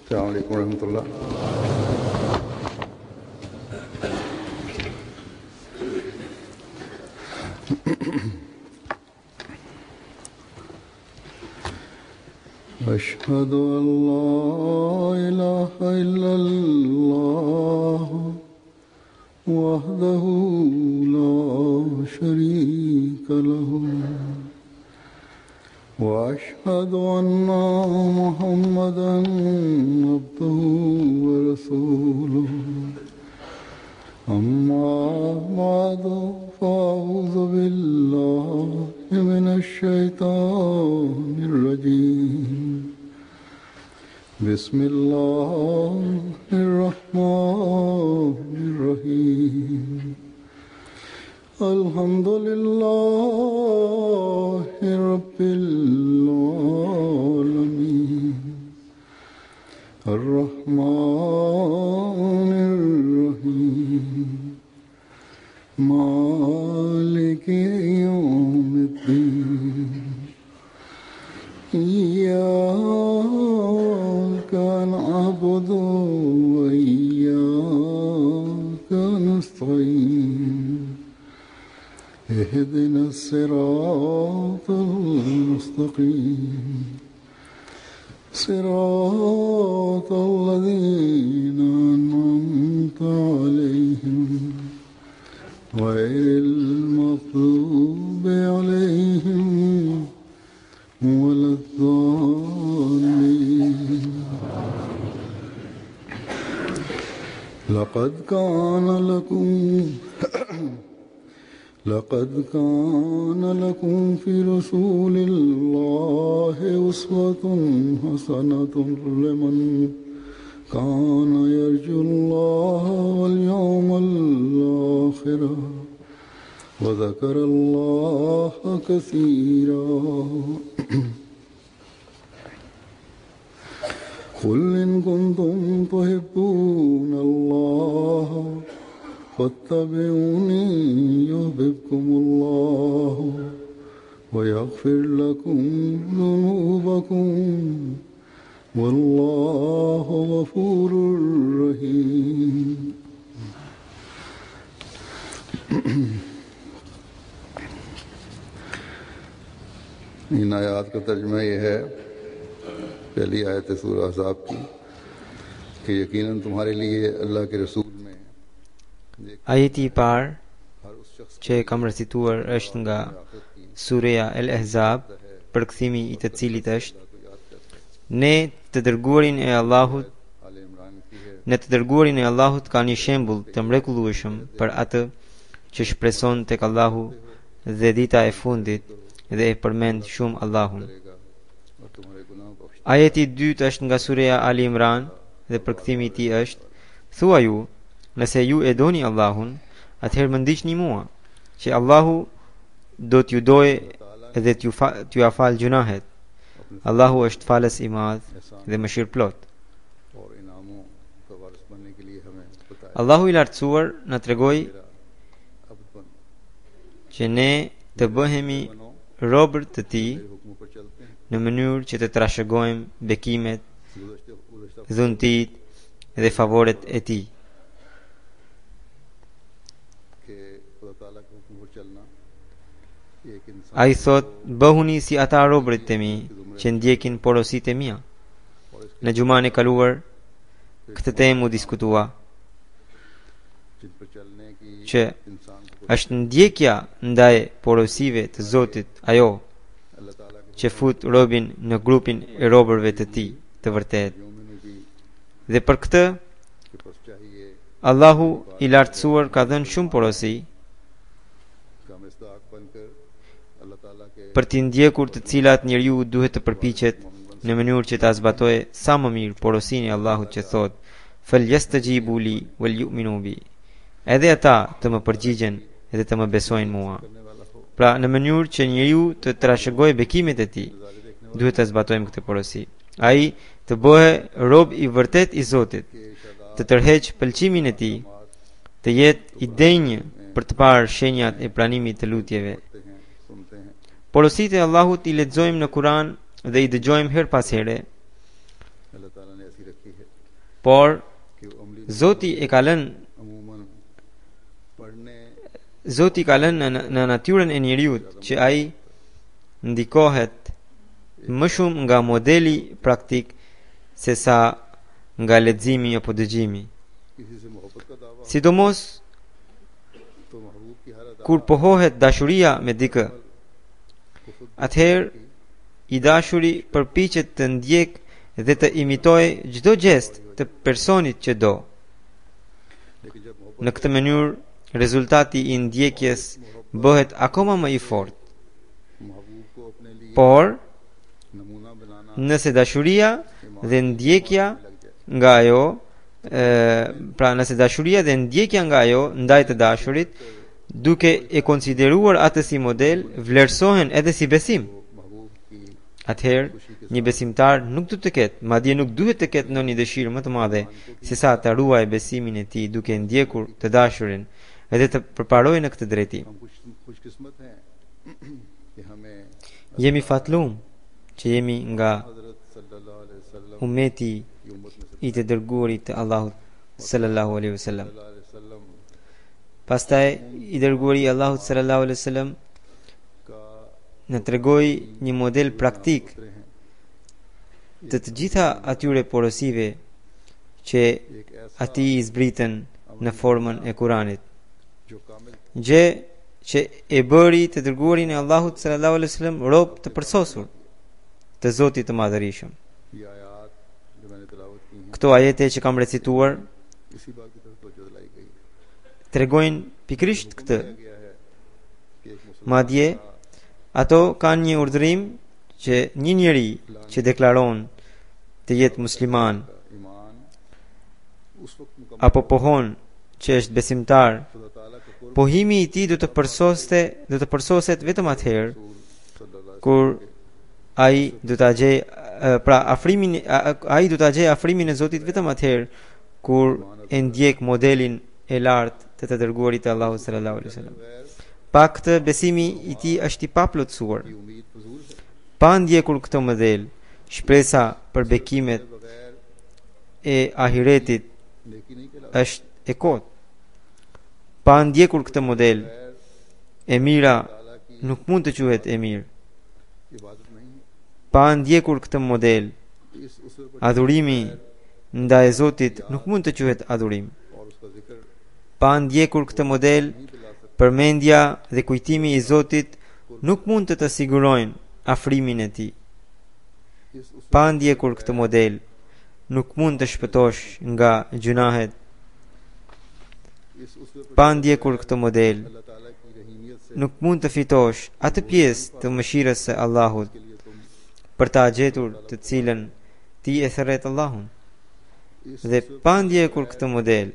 अस्सलाम वालेकुम रहमतुल्लाह। अशहदु अल्ला इलाहा इल्लल्लाह वहदहु ला शरीका लहु وأشهد أن محمدا عبده ورسوله أما بعد فأعوذ بالله من الشيطان الرجيم بسم الله الرحمن الرحيم الحمد لله رب العالمين الرحمن الرحيم مالك يوم الدين إياك نعبد وإياك نستعين اهدنا الصراط المستقيم صراط الذين أنعمت عليهم غير المغضوب عليهم ولا الضالين. لقد كان لكم في رسول الله أسوة حسنة لمن كان يرجو الله واليوم الآخر وذكر الله كثيرا. قل إن كنتم تحبون الله فاتبعوني يحببكم الله ويغفر لكم ذنوبكم والله غفور رحيم. इन आयात का तर्जुमा ये है, पहली आयत सूरह अहज़ाब की, कि यकीनन तुम्हारे लिए अल्लाह के रसूल Ajeti parë që kam recituar është nga Sureja El Ahzab, përkthimi i të cilit është: Ne të dërguarin e Allahut ka një shembull të mrekullueshëm për atë që shpreson tek Allahu dhe dita e fundit dhe e përmend shumë Allahun. Ajeti i dytë është nga Sureja Ali Imran dhe përkthimi i tij është: Thua ju, nëse ju e doni Allahun, atëherë më ndiqni mua, që Allahu do t'ju dojë dhe t'ju afal gjunahet. Allahu është falës i madh dhe mëshirëplot. Allahu i lartësuar na tregoi që ne të bëhemi robër të tij në mënyrë që të trashëgojmë bekimet, dhuntit dhe favoret e tij. A i thot, bëhuni si ata robërit e mi që ndjekin porosit e mia. Në gjuman e kaluar, këtë temë u diskutua, që është ndjekja ndaj porosive të Zotit ajo që fut robin në grupin e robërve të tij të vërtet. Dhe për këtë, Allahu i lartësuar ka dhënë shumë porosi për t'i ndjekur, të cilat njeriu duhet të përpiqet në mënyrë që ta zbatojë sa më mirë porosinë e Allahut që thot: "Falyastajibu li wal yu'minu bi." Edhe ata të më përgjigjen dhe të më besojnë mua. Pra, në mënyrë që njeriu të trashëgojë bekimet e tij, duhet të zbatojmë këtë porosi. Ai të bëhe rob i vërtet i Zotit, të tërheq pëlqimin e tij, të jetë i denjë për të parë shenjat e pranimit të lutjeve. Porositë e Allahut i lexojmë në Kur'an dhe i dëgjojmë her pas here. por कि वो अमली Zoti e ka lënë अमूमन पढ़ने Zoti ka lënë në natyrën e njeriut që ai ndikohet më shumë nga modeli praktik se sa nga leximi apo dëgjimi. किसी से मोहब्बत का दावा Sidomos तो महबूब की हर अदा kur pohohet dashuria me dikë, को खुद atëherë i dashuri përpiqet të ndjek dhe të imitojë çdo gjest të personit që do. लेकिन जब मोहब्बत Në këtë mënyrë, rezultati i ndjekjes bëhet akoma më i fortë. महबूब को अपने लिए Por, नमूना बनाना nëse dashuria dhe ndjekja लग जाए nga ajo, pra nëse dashuria dhe ndjekja nga ajo ndaj të dashurit, duke e konsideruar atë si model, vlerësohen edhe si besim. तो महबूब की Atëherë, një besimtar nuk do të ketë, madje nuk duhet të ketë ndonjë dëshirë më të madhe se sa të ruajë besimin e tij duke ndjekur të dashurin edhe të përparojë në këtë drejtim. हम खुशकिस्मत हैं कि हमें Jemi fatlum që jemi nga हजरत सल्लल्लाहु अलैहि वसल्लम ummeti की उम्मत में से i të dërguarit të Allahut sallallahu alaihi wasallam. सल्लल्लाहु अलैहि वसल्लम Pastaj i dërguari i Allahut sallallahu alaihi wasallam का na tregoi një model praktik उतरे हैं të të gjitha atyre porosive që एक ऐसा ati i zbritën në formën e Kuranit. जो कामिल Gjë që e bëri të dërguarin e Allahut sallallahu alaihi wasallam rob të përsosur të Zotit të Madhërisëm. ये आयात जो मैंने तिलावत की हैं Këto ajete që kam recituar इसी बात की तरफ तवज्जो दिलाई गई tregojnë pikërisht këtë. किया गया है कि एक मुसलमान Madje ato kanë një urdhërim që një njeri që deklaron të jetë musliman का ईमान उस वक्त मुकम्मल apo pohon që është besimtar, खुदा ताला का कुर्ब pohimi i tij do të përsoset vetëm atëherë सल्लल्लाहु kur ai do ta gjej pra afrimin ai do ta gjej afrimin e Zotit vetëm atëherë kur e ndjek modelin e lartë të dërguarit të Allahut sallallahu alaihi wasallam. बगैर Pa këtë besimi i tij është i paplotësuar. की उम्मीद फजूल है Pa ndjekur këtë model, shpresa për bekimet बगैर e ahiretit नेकी नहीं कहलाता është e kotë. Pa ndjekur këtë model, बगैर e mira ताला की nuk mund të quhet e mirë. इबादत नहीं है Pa ndjekur këtë model, इस उसवे पर adhurimi ndaj Zotit nuk mund të quhet adhurim. और उसका जिक्र Pa ndjekur këtë model, नहीं दिला सकता përmendja dhe kujtimi i Zotit nuk mund të sigurojnë afrimin e tij. इस उसवे Pa ndjekur këtë model, nuk mund të shpëtosh nga gjunahet. इस उसवे पर Pa ndjekur këtë model, अल्लाह ताला की रहीमियत से nuk mund të fitosh atë pjesë të mëshirës së Allahut के लिए तुम për ta gjetur të cilën ti e thërret Allahun. इस Dhe pa ndjekur këtë model,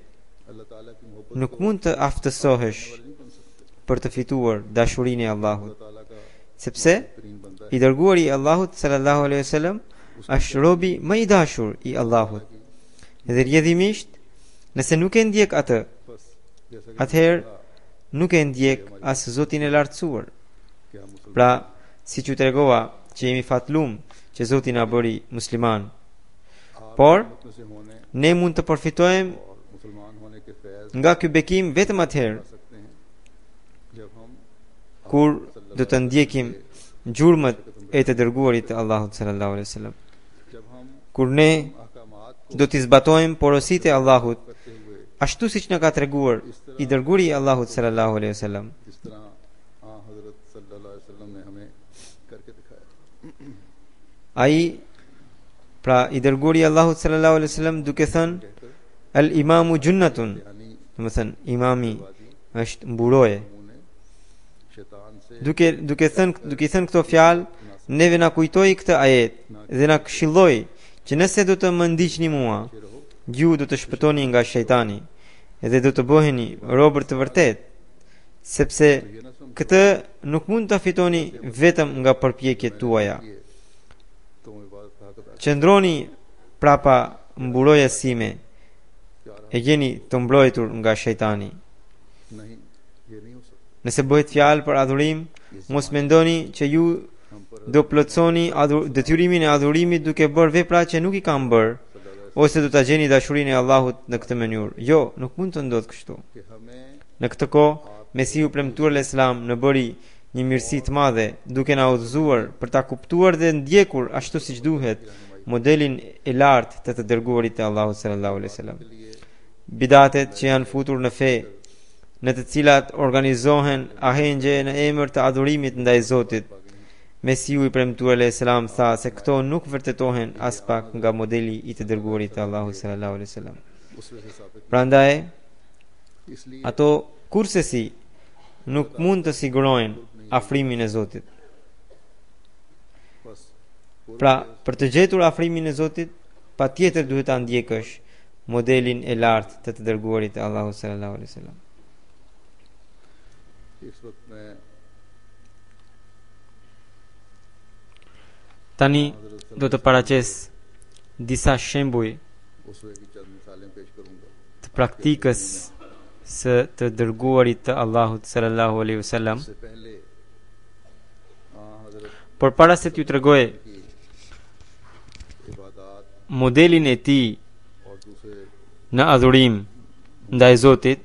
अल्लाह ताला की मोहब्बत nuk mund të aftësohesh नहीं बन सकते për të fituar dashurinë e Allahut, अल्लाह ताला का sepse बेहतरीन बंदा i dërguari i Allahut sallallahu alaihi wasallam është robi më i dashur i Allahut. Dhe rrjedhimisht, nëse nuk e ndjek atë, बस जैसा कि atëherë nuk e ndjek as Zotin e lartësuar. कि हम मुसलमान Pra, siç u tregova që jemi fatlum që Zoti na bëri musliman, por में से होने ne mund të përfitojmë और मुसलमान होने के Faiz nga ky bekim vetëm atëherë पा सकते हैं जब हम kur do të ndjekim gjurmët e të dërguarit të Allahut sallallahu alaihi wasallam. जब हम Kur ne अहकामात को do t'i zbatojmë porositë e Allahut करते हुए ashtu siç na ka treguar i dërguari i Allahut sallallahu alaihi wasallam. जिस तरह हजरत सल्लल्लाहु अलैहि वसल्लम ने हमें करके दिखाया Ai pra i dërguari i Allahut sallallahu alaihi wasallam duke thënë al imamu junnatun, यानी do të thënë imami është mburoje. उन्होंने शैतान से Duke i thënë këto fjalë, neve na kujtoi këtë ajet dhe na këshilloi që nëse do të më ndiqni mua, रहो ju do të shpëtoni nga shejtani dhe do të bëheni robër të vërtet, sepse ये ना समझ këtë nuk mund ta fitoni vetëm nga përpjekjet tuaja. तुम इबादत का हक अदा Qëndroni prapa mburojes sime क्या e jeni të mbrojtur nga shejtani. नहीं ये नहीं हो सकता Nëse bëhet fjalë për adhurim, mos mendoni që ju हम पर do plotësoni detyrimin e adhurimit duke bërë vepra që nuk i kam bërë, ose do ta gjeni dashurinë e Allahut në këtë mënyrë. Jo, nuk mund të ndodhë kështu. कि हमें Në këtë kohë, Mesihu premtuar le selam në bëri një mirësi të madhe, duke na udhëzuar për ta kuptuar dhe ndjekur ashtu siç duhet modelin e lartë të të dërguarit të Allahut sallallahu alaihi wasallam. Bidatet që janë futur në fe, në të cilat organizohen ahengje në emër të adhurimit ndaj Zotit, Mesihu i premtuar le selam tha se këto nuk vërtetohen as pak nga modeli i të dërguarit të Allahut sallallahu alaihi wasallam. उससे साबित Prandaj इसलिए ato kursesi nuk mund të sigurojnë afrimin e Zotit. बस Pra, për të gjetur afrimin e Zotit, patjetër duhet ta ndjekësh modelin e lartë të të dërguarit të Allahut sallallahu alaihi wasallam. इस वक्त में Tani do të paraqes disa shembuj उसवे की चंद मिसालें पेश करूंगा të praktikës së të dërguarit të Allahut sallallahu alaihi wasallam. इससे पहले हजरत Por para se t'ju tregoj की इबादत modelin e tij और दूसरे në adhurim ndaj Zotit,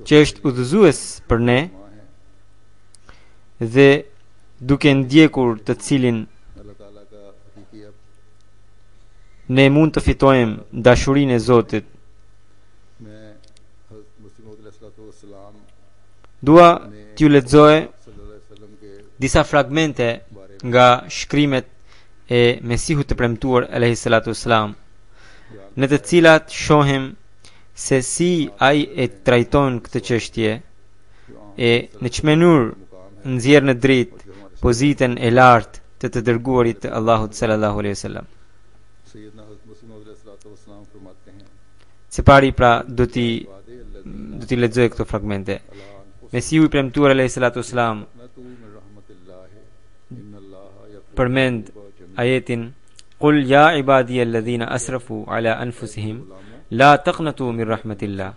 që është udhëzues për ne माँ हैं dhe duke ndjekur të cilin अल्लाह ताला का हकीकी अब ne mund të fitojmë dashurinë e Zotit. मैं हज़रत मुस्लिम अलैहिस्सलाम Dua t'ju lexoj सल्लल्लाहु अलैहि वसल्लम के disa fragmente nga shkrimet e Mesihut të premtuar alayhi salatu wassalam, në të cilat shohim se si ai e trajton këtë çështje e në çmë mënyrë nxjerr në dritë pozitën e lartë të dërguarit të Allahut sallallahu alaihi wasallam. सैयदना हज़रत मुस्लिम अलैहिस्सलाम फरमाते हैं Se pari pra do t'i वादे अल्लाह do t'i lexoj këto fragmente. Mesihu i premtuar alayhi salatu wassalam तू मिन रहमतिल्लाह इन्नल्लाह यग़फिरु përmend ajetin Qul ya ibadiyalladhina asrafu ala anfusihim la taqnatu min rahmatillah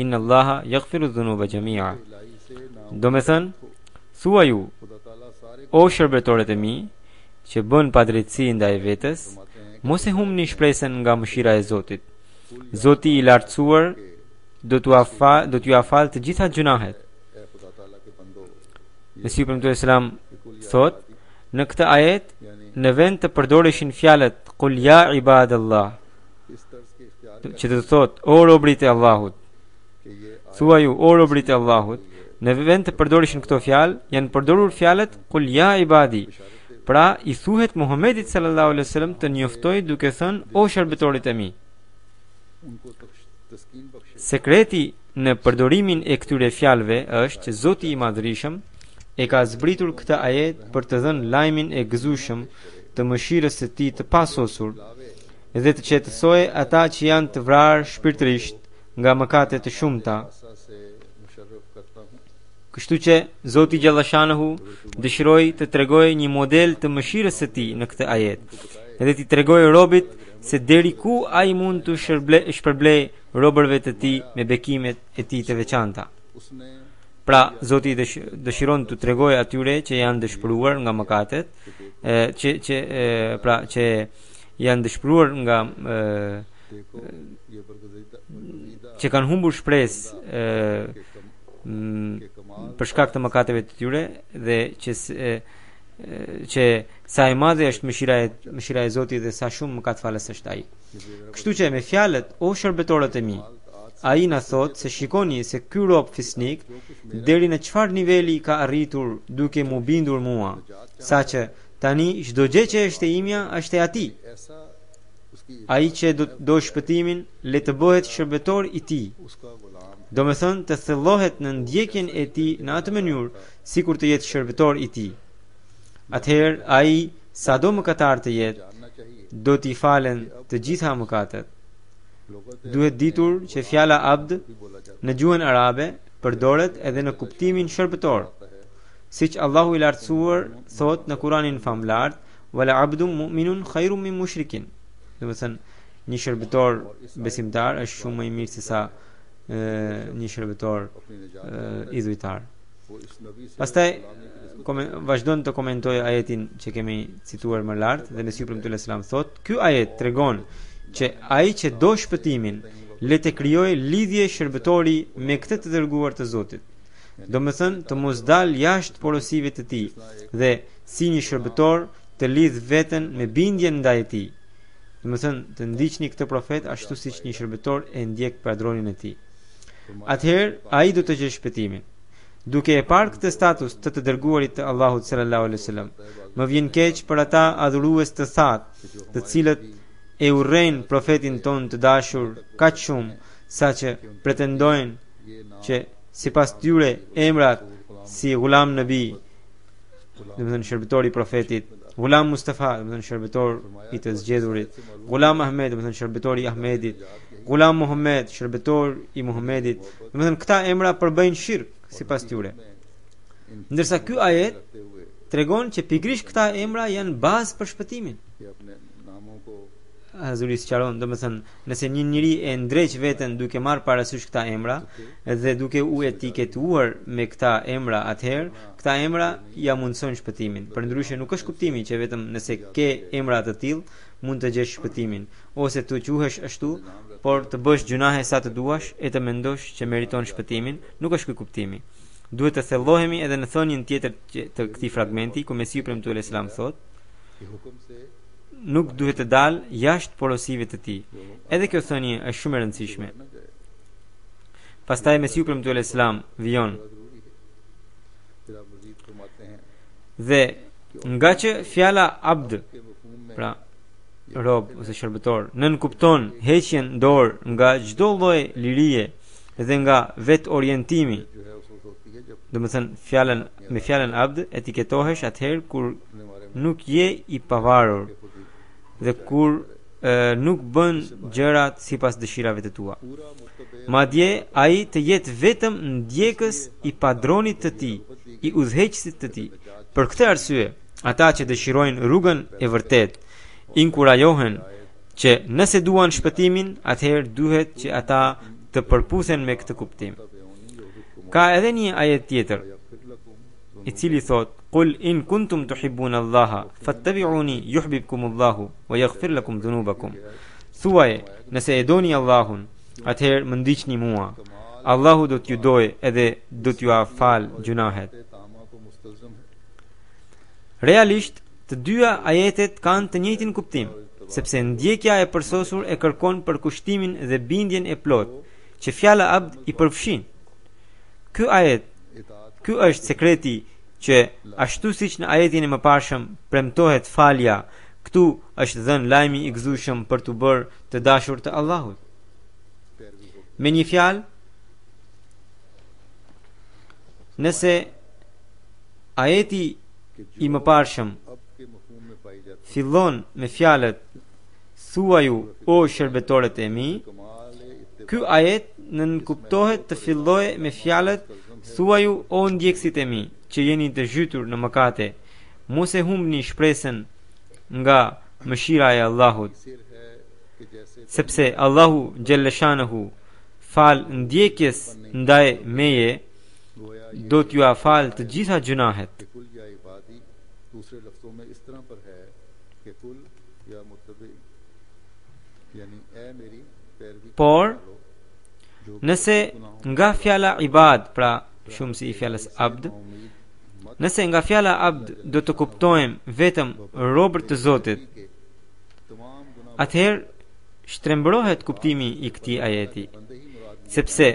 inna Allaha yaghfiru dhunuba jami'a. Do me thënë, thua ju, खुदा ताला सारे o shërbetorët e mi që bën padrejtësi ndaj vetes, mos e humni shpresën nga mëshira e Zotit. Zoti i lartësuar do t'ju afal të gjitha gjunahet. ए खुदा ताला के बंदो Mesihu premtuar selam thot në këtë ajet, यानी në vend të përdoreshin fjalët Qul ya ibadallah, इस तर्ज के इख्तियार që të thot o robrit e Allahut, के ये thua ju o robrit e Allahut, në vend të përdoreshin këto fjalë, janë përdorur fjalët Qul ya ibadi. Pra i thuhet Muhamedit sallallahu alaihi wasallam të njoftoj duke thënë o shërbetorit e mi. उनको तस्कीन बख्शे Sekreti në përdorimin e këtyre fjalëve është që Zoti i Madhërisëm e ka zbritur këtë ajet për të dhënë lajmin e gëzueshëm të mëshirës së tij të pasosur dhe të qetësojë ata që janë të vrarë shpirtërisht nga mëkate të shumta. आशा से मुशर्रफ करता हूँ Kështu që Zoti Gjallashanahu dëshiroi të tregojë një model të mëshirës së tij në këtë ajet dhe t'i tregojë robit se deri ku ai mund të shpërblej robërve të tij me bekimet e tij të veçanta. उसने Pra Zoti dëshiron të tregojë atyre që janë dëshpëruar nga mëkatet, që janë dëshpëruar nga देखो ये बरगुज़ीदा që kanë humbur shpresë për shkak të mëkateve të tyre dhe që sa e madhe është mëshira e Zotit dhe sa shumë mëkatfalës është ai. Kështu që me fjalët o shërbetorët e mi, ai na thot se shikoni se ky rob fisnik deri në çfarë niveli ka arritur duke mu bindur mua, saqë tani çdo gjë që është e imja është e atij. ऐसा उसकी Ai që do shpëtimin le të bëhet shërbetor i tij. उसका गुलाम Do me thënë të thellohet në ndjekjen e tij në atë mënyrë sikur të jetë shërbetor i tij. Atëherë ai sado mëkatar të jetë जानना चाहिए do t'i falen të gjitha mëkatet. लोगों Duhet ditur që fjala abd भी बोला जाता në gjuhën arabe përdoret edhe në kuptimin shërbëtor, है siç Allahu i lartësuar thot në Kur'anin famlart wala abdun mu'minun khairun min mushrikin. Do të thënë një shërbëtor besimtar është shumë më i mirë se sa një shërbëtor अपनी निजात idhujtar. वो इस नबी से Pastaj गुलामी के लिए vazhdon të komentojë ajetin që kemi cituar më lart dhe Mesiu premtues selam thot, ky ajet tregon që ai që do shpëtimin le të krijojë lidhje shërbëtori me këtë të dërguar të Zotit. Domethënë të mos dal jashtë porosive të tij dhe si një shërbëtor të lidh veten me bindjen ndaj tij. Domethënë të ndiqni këtë profet ashtu siç një shërbëtor e ndjek padronin e tij. Atëherë ai do të gjejë shpëtimin. Duke e parë këtë status të dërguarit të Allahut sallallahu alaihi wasallam, më vjen keq për ata adhurues të thatë, të cilët e urrejnë profetin ton të dashur kaq shumë saqë pretendojnë që sipas tyre emrat si Ghulam Nabi, domethënë shërbëtori i profetit, Ghulam Mustafa, domethënë shërbëtor i të zgjedhurit, Ghulam Ahmed, domethënë shërbëtori i Ahmedit, Ghulam Muhammed, shërbëtor i Muhammedit, domethënë këta emra përbëjnë shirk sipas tyre. Ndërsa ky ajet tregon që pikërisht këta emra janë bazë për shpëtimin. Hazuri sqaron, domethënë nëse një njeri e ndreq veten duke marrë parasysh këta emra dhe duke u etiketuar me këta emra, atëherë këta emra ja mundsojnë shpëtimin. Përndryshe nuk është kuptimi që vetëm nëse ke emra të tillë mund të gjesh shpëtimin, ose të quhesh ashtu, por të bësh gjunahe sa të duash e të mendosh që meriton shpëtimin, nuk është ky kuptimi. Duhet të thellohemi edhe në thënien tjetër të këtij fragmenti, ku Mesiu premtues selam thot, nuk duhet të dalë jashtë porosive të tij. Edhe kjo thënie është shumë e rëndësishme. Pastaj Mesiu premtues selam vijon. Dhe nga që fjala abd, pra rob ose shërbëtor, nën kupton heqjen dorë nga çdo lloj lirie dhe nga vet orientimi. Domethënë me fjalën abd etiketohesh atëherë kur nuk je i pavarur dhe kur nuk bën gjërat sipas dëshirave të tua. Madje ai të jetë vetëm ndjekës i padronit të tij, i udhëheqësit të tij. Për këtë arsye, ata që dëshirojnë rrugën e vërtetë inkurajohen që nëse duan shpëtimin, atëherë duhet që ata të përputhen me këtë kuptim. Ka edhe një ajet tjetër i cili thot: "Qul in kuntum tuhibbuna Allaha fattabi'uni yuhibbukumullahu wa yaghfir lakum dhunubakum." Thuaj, nëse e doni Allahun, atëherë më ndiqni mua. Allahu do t'ju dojë edhe do t'ju afal gjunahet. Realisht, të dyja ajetet kanë të njëjtin kuptim, sepse ndjekja e përsosur e kërkon përkushtimin dhe bindjen e plot që fjala abd i përfshin. Ky është sekreti që ashtu siç në ajetin e mëparshëm premtohet falja, këtu është dhënë lajmi i gëzueshëm për të bërë të dashur të Allahut. Me një fjalë, nëse ajeti i mëparshëm fillon me fjalët thuaju o shërbëtorët e mi, ky ajet nënkuptohet të fillojë me fjalët thuaju o ndjekësit e mi që jeni të zhytur në mëkate, mos e humbni shpresën nga mëshira e Allahut, sepse Allahu xhelleshanahu fal ndjekjes ndaj meje do t'ju afal të gjitha gjunahet. Por nëse nga fjala ibad, pra shumë si i fjalës abd, nëse nga fjala abd do të kuptojmë vetëm robër të Zotit, atëherë shtrembrohet kuptimi i këtij ajeti, sepse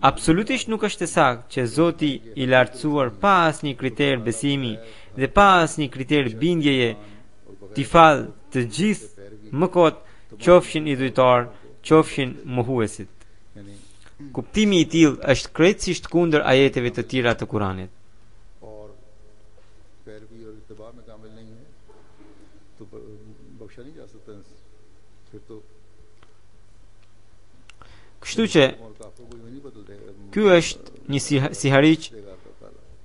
absolutisht nuk është e saktë që Zoti i lartësuar pa asnjë kriter besimi dhe pa asnjë kriter bindjeje t'i falë të gjithë mëkot, qofshin idhujtar, qofshin mohuesit. Kuptimi i tillë është krejtësisht kundër ajeteve të tjera të Kuranit. Kështu që ky është një sihariq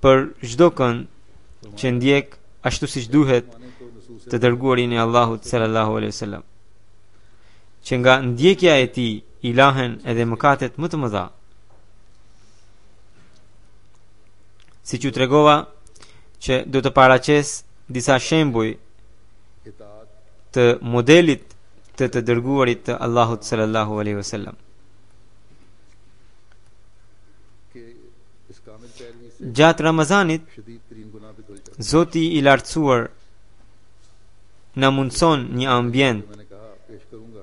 për çdo kënd që ndjek ashtu siç duhet të dërguarin e Allahut sallallahu alaihi wasallam, që nga ndjekja e tij i lahen edhe mëkatet më të mëdha. Siç ju tregova, që do të paraqes disa shembuj इताअत të modelit të dërguarit të Allahut sallallahu alaihi wasallam. के इस कामिल पैरवी से Gjatë Ramazanit, शदीद तरीन गुनाह भी धुल जाते Zoti i lartësuar na mundson një ambient हैं। मैंने कहा पेश करूंगा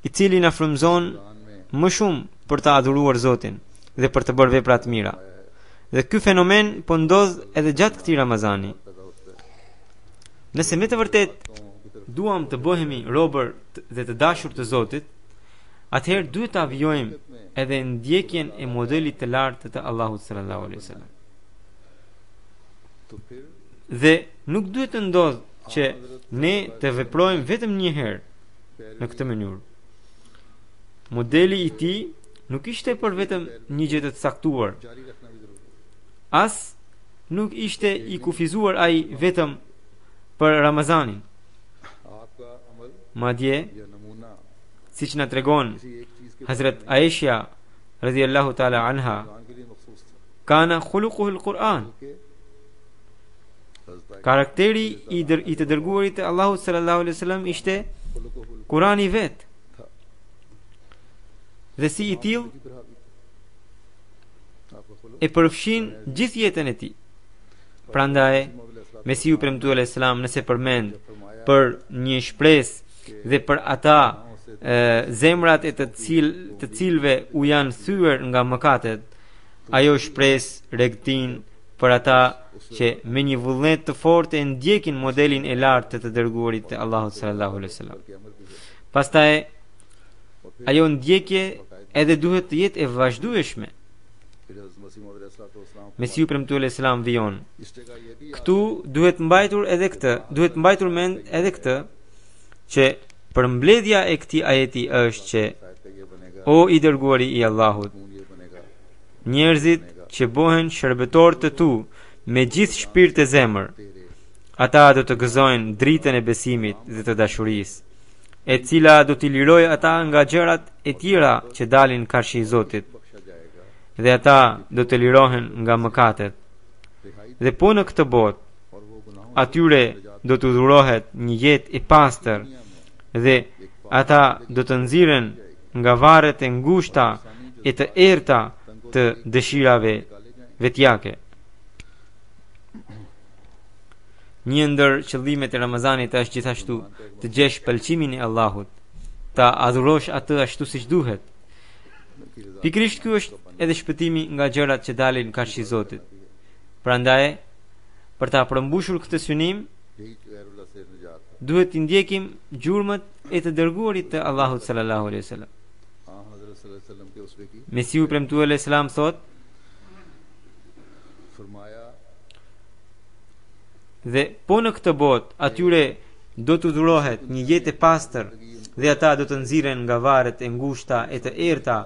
i cili na frymëzon Quran में më shumë për të adhuruar Zotin dhe për të bërë vepra të mira. Dhe ky fenomen po ndodh edhe gjatë këtij Ramazani. पैदा होता है Nëse me të vërtet तो की तरफ duam të bëhemi robër dhe të dashur të Zotit, atëherë duhet të avijojmë edhe ndjekjen e modelit të lartë të Allahut sallallahu alaihi wasallam. तो फिर Dhe nuk duhet të ndodh që ne të veprojmë vetëm një herë në këtë mënyrë. Modeli i tij nuk ishte për vetëm një gjë të caktuar, जारी रखना भी जरूरी है। as nuk ishte i kufizuar ai vetëm për Ramazanin. आपका अमल Madje, या नमूना siç na tregon किसी एक चीज के Hazrat Aisha radhiyallahu ta'ala anha, Quran के लिए मखसूस था kana khuluquhu al-Quran. कि हज़रत Karakteri i të dërguarit të Allahut sallallahu alaihi wasallam ishte खुलुकुहुल Kurani vet. था Dhe si i till की तरह भी था। आपका खुलुक e përfshin gjithë jetën e tij. Prandaj Mesiu premtuar alayhis salam nëse përmend për një shpresë dhe për ata zemrat e të cilëve u janë thyer nga mëkatet, ajo shpresë regtin për ata që me një vullnet të fortë e ndjekin modelin e lartë të dërguarit të Allahut sallallahu alaihi wasallam. के अमल भी है। Pastaj ajo ndjekje edhe duhet të jetë e vazhdueshme. फिर हज़रत मसीह मौद अलैहिस्सलाम Mesiu premtuar alayhis salam vijon: इस जगह ये भी Këtu duhet mbajtur mend edhe këtë që përmbledhja e këtij ajeti është që शायद का ये बनेगा o i dërguari i Allahut, खून ये बनेगा njerëzit që bëhen shërbëtor të tu me gjithë shpirt e zemër, तेरे ata do të gëzojnë dritën e besimit dhe të dashurisë, e cila do t'i lirojë ata nga gjërat e tjera që dalin karshi Zotit, बख्शा जाएगा dhe ata do të lirohen nga mëkatet. रिहाई Dhe po në këtë botë, और वो गुनाहों atyre do t'u dhurohet një jetë e pastër dhe ata do të nxiren nga varret e ngushta e të errta të dëshirave vetjake. Një ndër qëllimet e Ramazanit është gjithashtu të gjesh pëlqimin e Allahut, ta adhurosh atë ashtu siç duhet. Pikërisht ky është edhe shpëtimi nga gjërat që dalin karshi Zotit. Prandaj, për ta përmbushur këtë synim, यही गैरुल्लाह से निजात है। duhet të ndjekim gjurmët e të dërguarit të Allahut sallallahu alaihi wasallam. हाँ हज़रत सल्लल्लाहु अलैहि वसल्लम के उसवे की Mesiu premtuar alayhis salam thot, फरमाया dhe po në këtë botë atyre do t'u dhurohet një jetë e pastër dhe ata do të nxiren nga varret e ngushta e të errta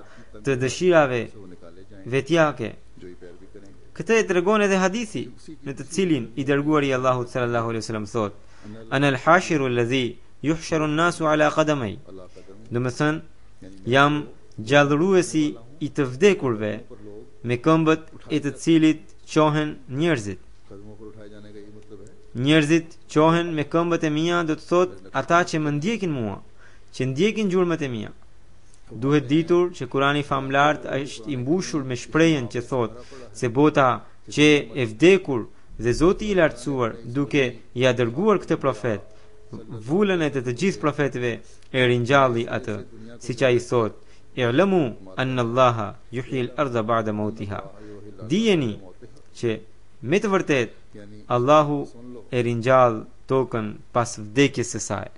të dëshirave से वो निकाले जाएंगे vetjake. जो ये पैरवी करेंगे। Këtë e tregon edhe hadithi në të cilin i dërguari i Allahut sallallahu alaihi wasallam thot: Ana al-hashiru alladhi yuhsharu an-nasu ala qadamay. Allah Kadam Do të thënë, jam gjallëruesi i të vdekurve पर लोग me këmbët e të cilit qohen njerëzit. कदमों पर उठाए जाने का ये मतलब है Njerëzit qohen me këmbët e mia, do të thot ata që më ndjekin mua, që ndjekin gjurmët e mia. Duhet ditur që Kurani famlart është i mbushur me shprehjen që thot se bota që e vdekur dhe Zoti i lartësuar duke ja dërguar këtë profet, vullën e të gjithë profetëve e ringjalli atë, siç ai thot: "I'lamu anna Allaha yuhyi al-ardha ba'da mawtiha." Dijeni që me të vërtet यानी Allahu सुन लो e ringjall tokën pas vdekjes së saj.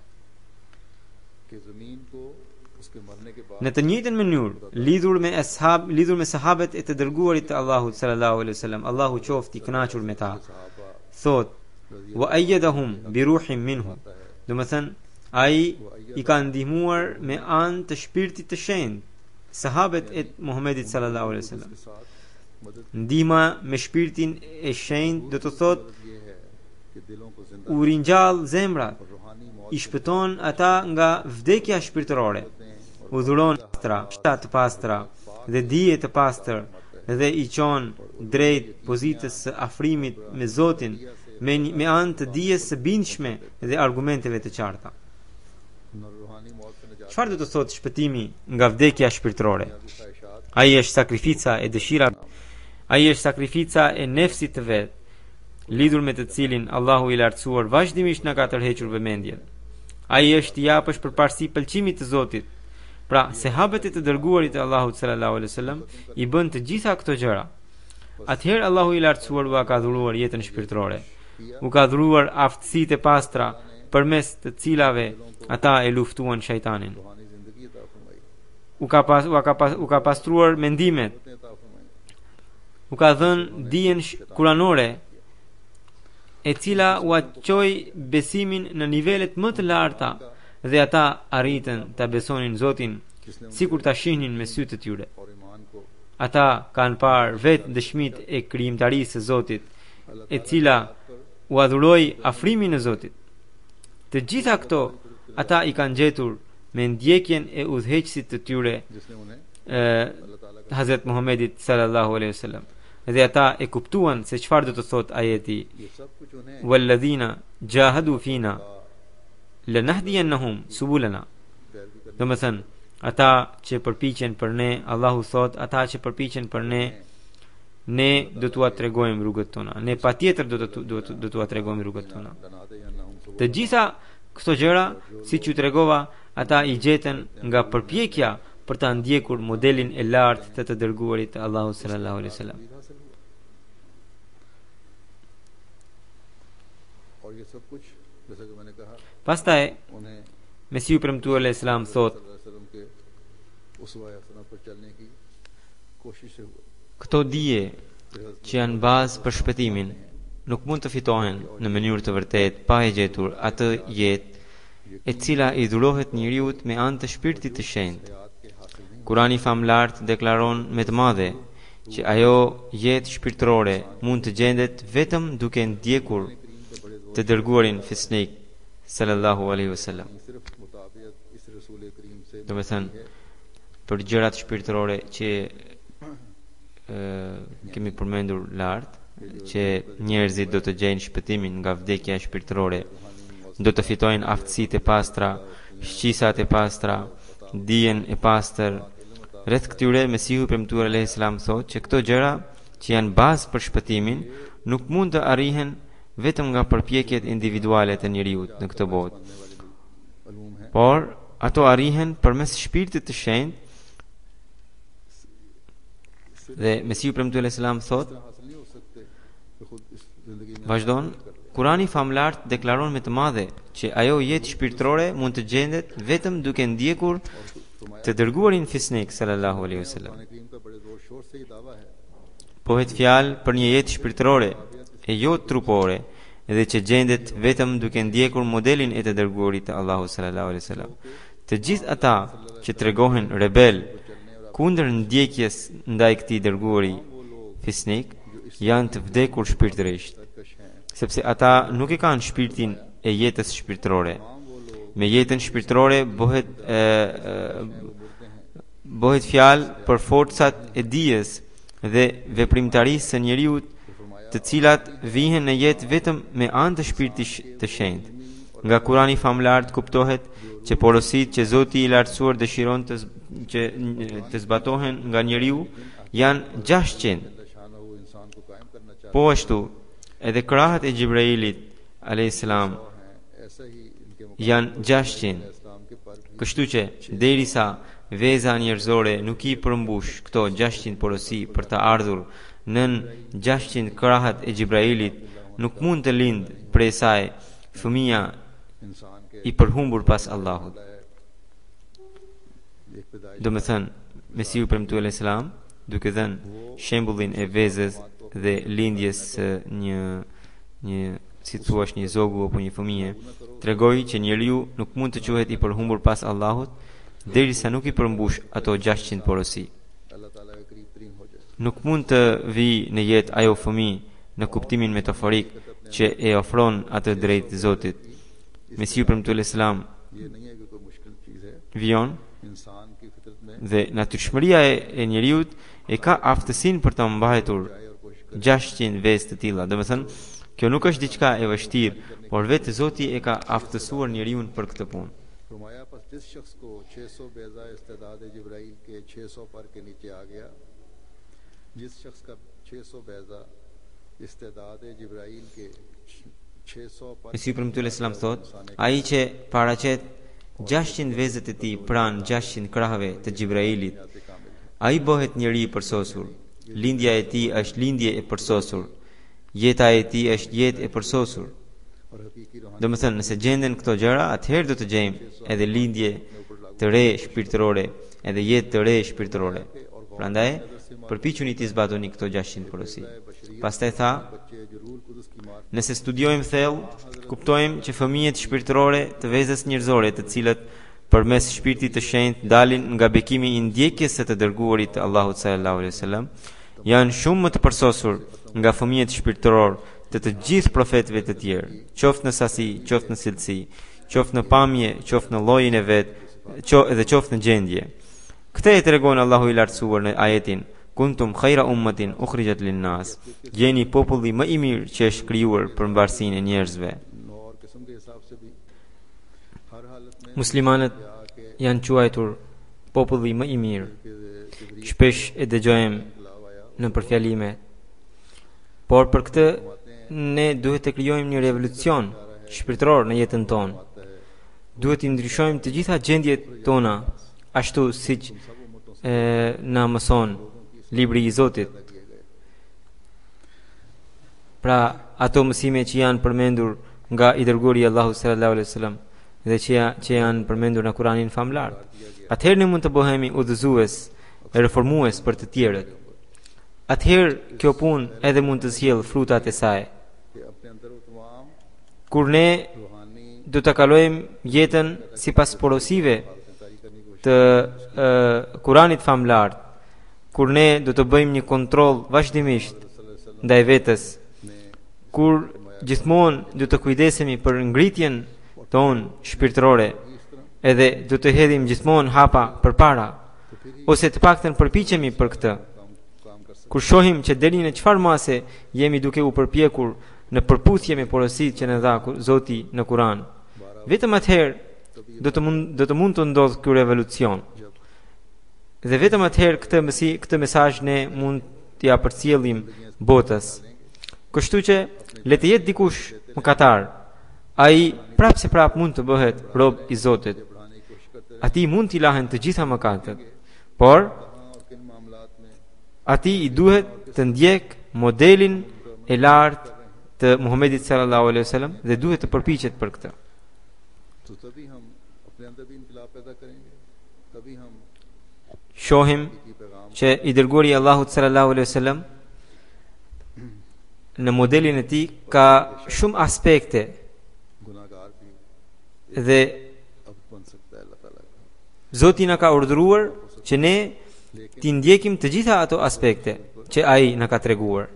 कि जमीन को उसके मरने के बाद Në të njëjtën mënyrë, lidhur me sahabët e të dërguarit të Allahut sallallahu alaihi wasallam, Allahu qoftë i kënaqur me ta, सहाबा thot: "Wa ayyadahum bi ruhin minhu." Do të thënë, ai i ka ndihmuar me anë të shpirtit të shenjtë sahabët e Muhamedit sallallahu alaihi wasallam. के साथ मदद Ndihma me shpirtin e shenjtë do të thotë ये है कि दिलों को जिंदा u ringjall zemrat, और रूहानी मौत i shpëton ata nga vdekja shpirtërore, u dhuron pastra, shtat të pastra dhe dije të pastër dhe i qon drejt pozitës së afrimit me Zotin me anë të dijes së bindshme dhe argumenteve të qarta. Çfarë do të thotë shpëtimi nga vdekja shpirtërore? Ai është sakrifica e dëshirave, ai është sakrifica e nefsit të vet, lidhur me të cilin Allahu i lartësuar vazhdimisht na ka tërhequr vëmendjen. Ai është i japësh përparësi pëlqimit të Zotit. Pra, sahabët e të dërguarit e Allahut sallallahu alaihi wasallam i bën të gjitha këto gjëra. Atëherë Allahu i lartësuar u ka dhuruar jetën shpirtërore. U ka dhuruar aftësitë e pastra përmes të cilave ata e luftuan shejtanin. U ka pastruar mendimet. U ka dhënë dijen kuranore, e cila u aqoi besimin në nivelet më të larta dhe ata arritën ta besonin Zotin sikur ta shihnin me sytë e tyre. Ata kanë parë vetë dëshmit e krijimtarisë së Zotit, e cila u adhuroi afrimin e Zotit. Të gjitha këto ata i kanë gjetur me ndjekjen e udhëheqësit të tyre, Hazrat Muhammedit sallallahu alaihi wasallam. Dhe ata e kuptuan se çfarë do të thot ajeti walladhina jahadu fina lanahdiyannahum subulana. Do të thënë, ata që përpiqen për ne, Allahu thot, ata që përpiqen për ne do t'ua tregojmë rrugët tona. Ne patjetër do t'ua tregojmë rrugët tona. Të gjitha këto gjëra, siç ju tregova, ata i gjetën nga përpjekja për ta ndjekur modelin e lartë të të dërguarit të Allahut sallallahu alaihi wasallam. Pastaj Mesiu premtuar alayhis salam thot, këto dije që janë bazë për shpëtimin nuk mund të fitohen në mënyrë të vërtetë pa e gjetur atë jetë e cila i dhurohet njeriut me anë të shpirtit të shenjtë. Kurani famlart deklaron me të madhe që ajo jetë shpirtërore mund të gjendet vetëm duke ndjekur të dërguarin fisnik sallallahu alaihi wasallam. Do të thënë, për gjërat shpirtërore që kemi përmendur lart, që njerëzit do të gjejnë shpëtimin nga vdekja shpirtërore, do të fitojnë aftësitë e pastra, shqisat e pastra, dijen e pastër. Rreth këtyre Mesihu premtuar alayhis salam thotë që këto gjëra që janë bazë për shpëtimin nuk mund të arrihen vetëm nga përpjekjet individuale të njeriut në këtë botë, por ato arrihen përmes shpirtit të shenjtë. Dhe Mesihu premtuar alayhis salam thotë, vazhdon, Kurani famlart deklaron me të madhe që ajo jetë shpirtërore mund të gjendet vetëm duke ndjekur të dërguarin fisnik sallallahu alaihi wasallam. Pohet fjalë për një jetë shpirtërore e jo trupore, edhe që gjendet vetëm duke ndjekur modelin e të dërguarit të Allahu sallallahu alaihi wasallam. Të gjithë ata që tregohen rebel kundër ndjekjes ndaj këtij dërguari fisnik janë të vdekur shpirtërisht, sepse ata nuk e kanë shpirtin e jetës shpirtërore. Me jetën shpirtërore bëhet fjalë për forcat e dijes dhe veprimtarisë së njeriut, të cilat vihen në jetë vetëm me anë të shpirtit të shenjtë. Nga Kurani famlart kuptohet që porositë që Zoti i lartësuar dëshiron të zbatohen nga njeriu janë 600. Po ashtu, edhe krahët e Gjibrailit alayhis salam janë 600. Kështu që derisa veza njerëzore nuk i përmbush këto 600 porosi për të ardhur nën 600 krahët e Gjibrailit, nuk mund të lindë prej saj fëmia i përhumbur pas Allahut. Do me thënë, Mesiu premtuar alayhis salam, duke dhënë shembullin e vezës dhe lindjes së një si thuash një zogu apo një fëmije, tregoi që njeriu nuk mund të quhet i përhumbur pas Allahut derisa nuk i përmbush ato 600 porosi. Nuk mund të vi në jetë ajo fëmijë në kuptimin metaforik që e ofron atë drejt Zotit. Mesiu premtuar alayhis salam vion dhe natyrshmëria e njeriut e ka aftësinë për të mbajtur 600 vezë të tilla. Domethënë, kjo nuk është diçka e vështirë, por vetë Zoti e ka aftësuar njeriu për këtë punë. फरमाया बस जिस शख्स को 600 बेजा इस्तेदाद जिब्राइल के 600 पर के नीचे आ गया, जिस शख्स का 600 बेजा इस्तेदाद जिब्राइल के 600 पर Mesih premtues Islam thot, ai që paraqet 600 vezët e tij pranë 600 krahëve të Jibrailit, ai bëhet njeri i përsosur. Lindja e tij është lindje e përsosur. Jeta e tij është jetë e përsosur. Domethënë, nëse gjenden këto gjëra, atëherë do të gjejmë edhe lindje të re shpirtërore, edhe jetë të re shpirtërore. Prandaj, përpiquni të zbatoni këto 600 porosi. Pastaj tha, nëse studiojmë thellë, kuptojmë që fëmijët shpirtërore të vezës njerëzore, të cilët përmes shpirtit të shenjtë dalin nga bekimi i ndjekjes së të dërguarit të Allahut sallallahu alaihi wasallam, janë shumë më të përsosur nga fëmijët shpirtëror të gjithë profetëve të tjerë, qoftë në sasi, qoftë në cilësi, qoftë në pamje, qoftë në llojin e vet, dhe qoftë në gjendje. Këtë e tregon Allahu i lartësuar në ajetin Kuntum khayra ummatin ukhrijat lin-nas. Jeni populli më i mirë që është krijuar për mbarsinë e njerëzve. Muslimanët janë quajtur populli më i mirë. Shpesh e dëgjojmë në përfjalime. Por për këtë ne duhet të krijojmë një revolucion shpirtëror në jetën tonë. Duhet të ndryshojmë të gjitha gjendjet tona, ashtu siç na mëson libri i Zotit. Pra, ato mësime që janë përmendur nga i dërguari i Allahut sallallahu alaihi wasallam dhe që janë përmendur në Kur'anin famlar. Atëherë ne mund të bëhemi udhëzues e reformues për të tjerët. Atëherë kjo punë edhe mund të sjellë frutat e saj. Kur ne do të kalojmë jetën sipas porosive të Kur'anit famlar, kur ne do të bëjmë një kontroll vazhdimisht ndaj vetes, kur gjithmonë do të kujdesemi për ngritjen tonë shpirtërore, edhe do të hedhim gjithmonë hapa përpara, ose të paktën përpiqemi për këtë. Kur shohim që deri në çfarë mase jemi duke u përpjekur në përputhje me porositë që na dha Zoti në Kur'an, vetëm atëherë do të mund të ndodhë ky revolucion. Dhe vetëm atëherë këtë mesazh ne mund t'ia përcjellim botës. Kështu që le të jetë dikush mëkatar, ai prapë se prapë mund të bëhet rob i Zotit. Atij mund t'i lahen të gjitha mëkatet, por atij i duhet të ndjek modelin e lartë të Muhamedit sallallahu alaihi wasallam dhe duhet të përpiqet për këtë. Shohim që i dërguari i Allahut sallallahu alaihi wasallam në modelin e tij ka shumë aspekte dhe Zoti na ka urdhëruar që ne t'i ndjekim të gjitha ato aspekte që ai na ka treguar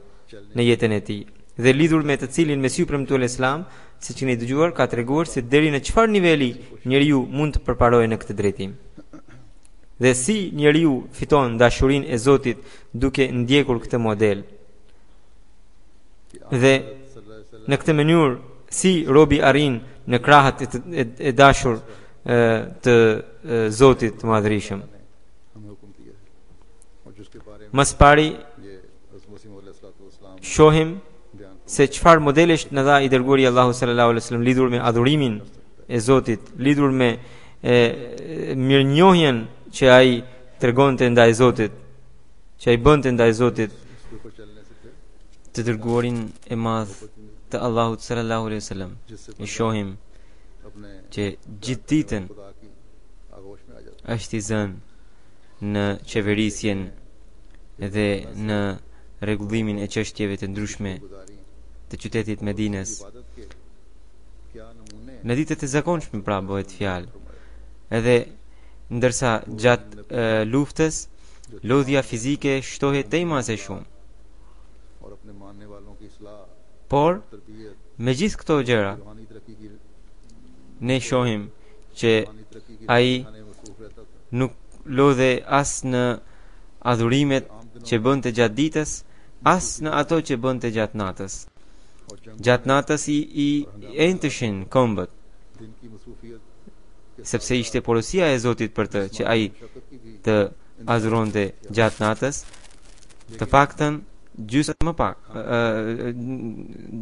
në jetën e tij, dhe lidhur me të cilin Mesiu premtuar Islam, siç keni dëgjuar, ka treguar se deri në çfarë niveli njeriu mund të përparojë në këtë drejtim. Dhe si njeriu fiton dashurinë e Zotit duke ndjekur këtë model. Dhe në këtë mënyrë si robi arrin në krahët e dashur të Zotit të Madhërisëm. Mas pari shohim se çfarë modelesh në dha i dërguari Allahu sallallahu alaihi wasallam lidhur me adhurimin e Zotit, lidhur me mirënjohjen që ai tregonte ndaj Zotit, që ai bënte ndaj Zotit. Të dërguarin e madh të Allahut sallallahu alaihi wasallam e shohim që gjithë ditën është i zënë në qeverisjen dhe në rregullimin e çështjeve të ndryshme të qytetit Medinës. Në ditët e zakonshme pra bëhet fjalë. Edhe ndërsa gjatë luftës lodhja fizike shtohet tejmase shumë. Por me gjithë këto gjëra ne shohim që ai nuk lodhe as në adhurimet që bënte gjatë ditës, as në ato që bënte gjatë natës. Gjatë natës i entëshin këmbët, sepse ishte porosia e Zotit për të që ai të azuronte gjatë natës, të paktën gjysmën më pak,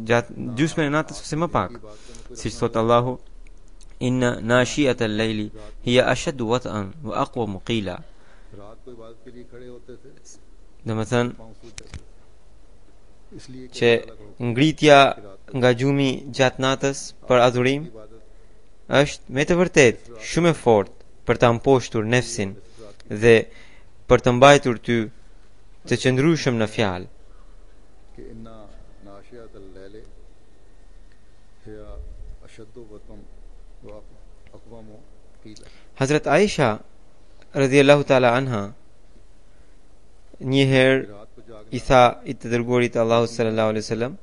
gjatë gjysmën e natës ose më pak, siç thot Allahu: Inna nashi'at al-layli hiya ashaddu wat'an wa aqwamu qila. Domethënë që ngritja nga gjumi gjatë natës për adhurim është me të vërtet shumë e fortë për ta mposhtur nefsin dhe për të mbajtur ty të qëndrueshëm në fjalë. Hazrat Aisha radhiyallahu ta'ala anha një herë i tha i të dërguarit Allahu sallallahu alaihi wasallam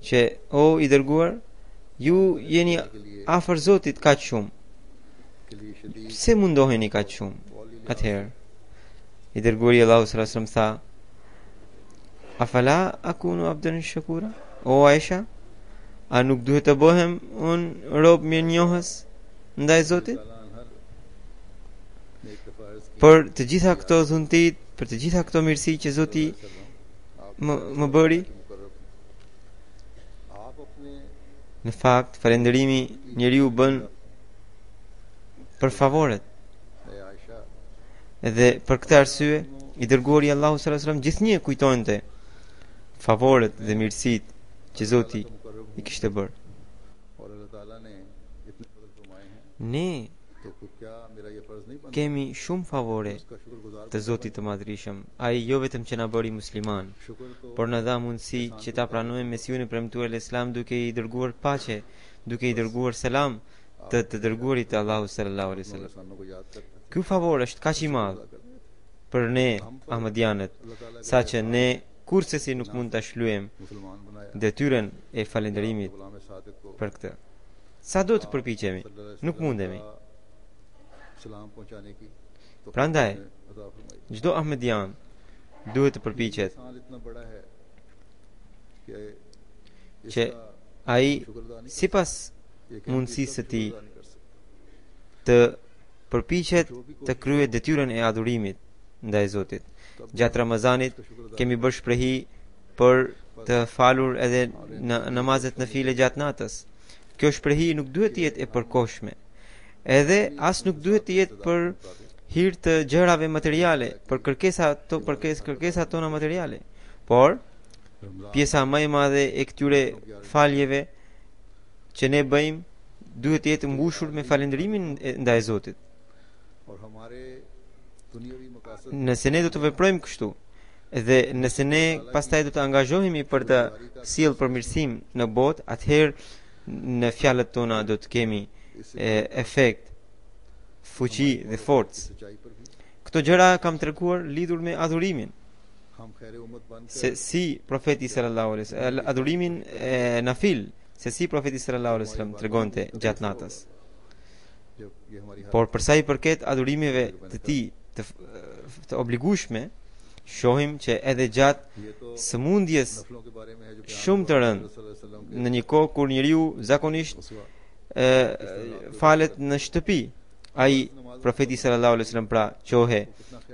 që o i dërguar, ju jeni afër Zotit kaq shumë, pse mundoheni kaq shumë? Atëherë i dërguari Allahu sallallahu alaihi wasallam tha: Afala akunu abdan shakura? O Aisha, a nuk duhet të bëhem unë rob mirënjohës ndaj Zotit? Për të gjitha këto dhuntit, për të gjitha këto mirësi që Zoti më bëri. Në fakt, falënderimi njeriu bën për favoret. Edhe për këtë arsye, i dërguari Allahu sallallahu alaihi wasallam gjithnjë kujtonte favoret dhe mirësitë që Zoti i kishte bërë. Ne kemi shumë favore të Zotit të Madhrishëm. Ai jo vetëm që na bëri musliman, por na dha mundësi që ta pranojmë Mesiun e premtuar e Islam, duke i dërguar paqe, duke i dërguar selam të dërguarit të Allahu sallallahu alaihi wasallam. Ky favor është kaq i madh për ne Ahmadianët, saqë ne kurrësi nuk mund ta shlyejmë detyrën e falënderimit për këtë. Sa do të përpiqemi, nuk mundemi. Prandaj, çdo Ahmedian duhet të përpiqet që ai sipas mundësisë së tij të përpiqet të kryejë detyrën e adhurimit ndaj Zotit. Gjatë Ramazanit kemi bërë shprehi për të falur edhe në namazet në file gjatë natës. Kjo shprehi nuk duhet të jetë e përkohshme, edhe as nuk duhet të jetë për hir të gjërave materiale, për kërkesa tona materiale, por pjesa më e madhe e këtyre faljeve që ne bëjmë duhet të jetë mbushur me falënderimin ndaj Zotit. Nëse ne do të veprojmë kështu, dhe nëse ne pastaj do të angazhohemi për të sjellë përmirësim në botë, atëherë në fjalët tona do të kemi efekt, fuqi dhe forcë. Këto gjëra kam treguar lidhur me adhurimin. Se si profeti sallallahu alaihi wasallam adhurimin nafil, se si profeti sallallahu alaihi wasallam tregonte gjatë natës. Por për sa i përket adhurimeve të tij të obligueshme, shohim që edhe gjatë sëmundjes shumë të rëndë, në një kohë kur njeriu zakonisht falet në shtëpi, ai profeti sallallahu alaihi wasallam pra qohe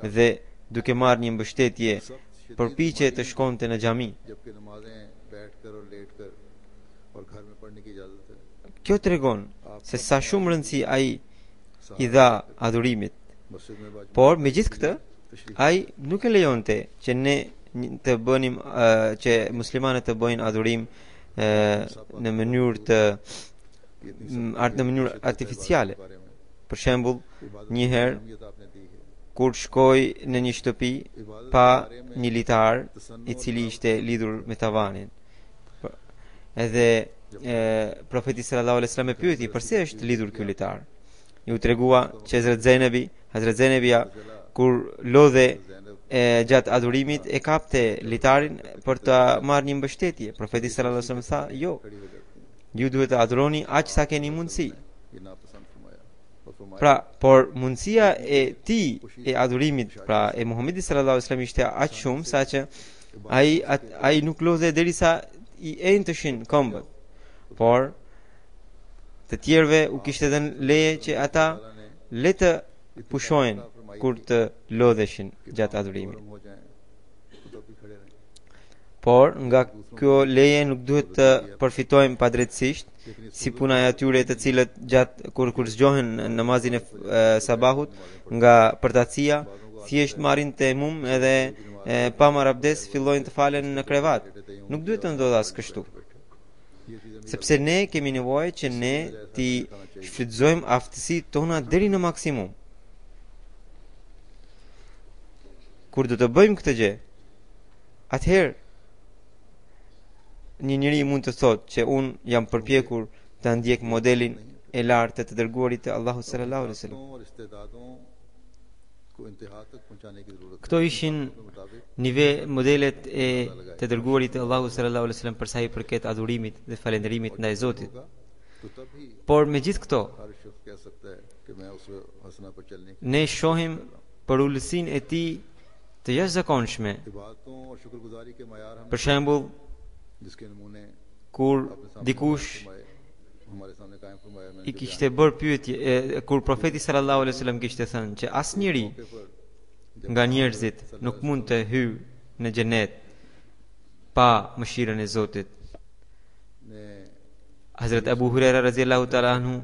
dhe duke marrë një mbështetje përpiqe të shkonte në xhami. Kjo tregon se sa shumë rëndësi ai i dha adhurimit. Por megjithë këtë, ai nuk e lejonte që ne të bënim që muslimanët të bëjnë adhurim në mënyrë artificiale. Për shembull, një herë kur shkoi në një shtëpi pa një litar i cili ishte lidhur me tavanin. Edhe profeti sallallahu alaihi wasallam e pyeti pse është lidhur ky litar. Ju tregua që Hazrat Zenebia kur lodhe gjatë adhurimit e kapte litarin për të marrë një mbështetje. Profeti sallallahu alaihi wasallam tha: "Jo. Ju duhet të adhuroni aq sa keni mundësi." और फरमाया Pra, por mundësia e ti e adhurimit, pra e Muhamedit sallallahu alaihi wasallam ishte aq shumë saqë ai nuk lodhe derisa I entëshin këmbët, por të tjerëve u kishte dhënë leje që ata le të pushojnë kur të lodheshin gjatë adhurimit. गरम हो जाएं तो तब भी खड़े रहें Por nga kjo leje nuk duhet të përfitojmë padrejtësisht, si puna e atyre të cilët gjatë kur zgjohen namazin e sabahut nga përtatësia, thjesht marrin temum edhe pa marrë abdes fillojnë të falen në krevat. Nuk duhet të ndodhë as kështu. Sepse ne kemi nevojë që ne ti shfrytëzojmë aftësitë tona deri në maksimum. Kur do të bëjmë këtë gjë, atëherë një njeri mund të thotë që unë jam përpjekur të ndjek modelin e lartë të dërguarit të Allahu sallallahu alaihi wasallam. और इस्तेदादों को इंतहा तक पहुंचाने की जरूरत Këto ishin modelet e të dërguarit të Allahu sallallahu alaihi wasallam për sa I përket adhurimit dhe falënderimit ndaj Zotit. होगा तो तब भी Por me gjithë këto, हर शख्स कह सकता है कि मैं उस हसना पर चलने की ne shohim për ullësinë e tij të jashtëzakonshme. इबादतों और शुक्रगुजारी के मयार हम Për shembull, जिसके नमूने kur अपने सामने dikush हमारे सामने कायम फरमाया मैंने I kishte bërë pyetje, kur profeti sallallahu alaihi wasallam kishte thënë që asnjëri nga njerëzit nuk mund të hyjë në xhenet pa mëshirën e Zotit. ने Hazrat Abu Huraira radhiyallahu ta'ala anhu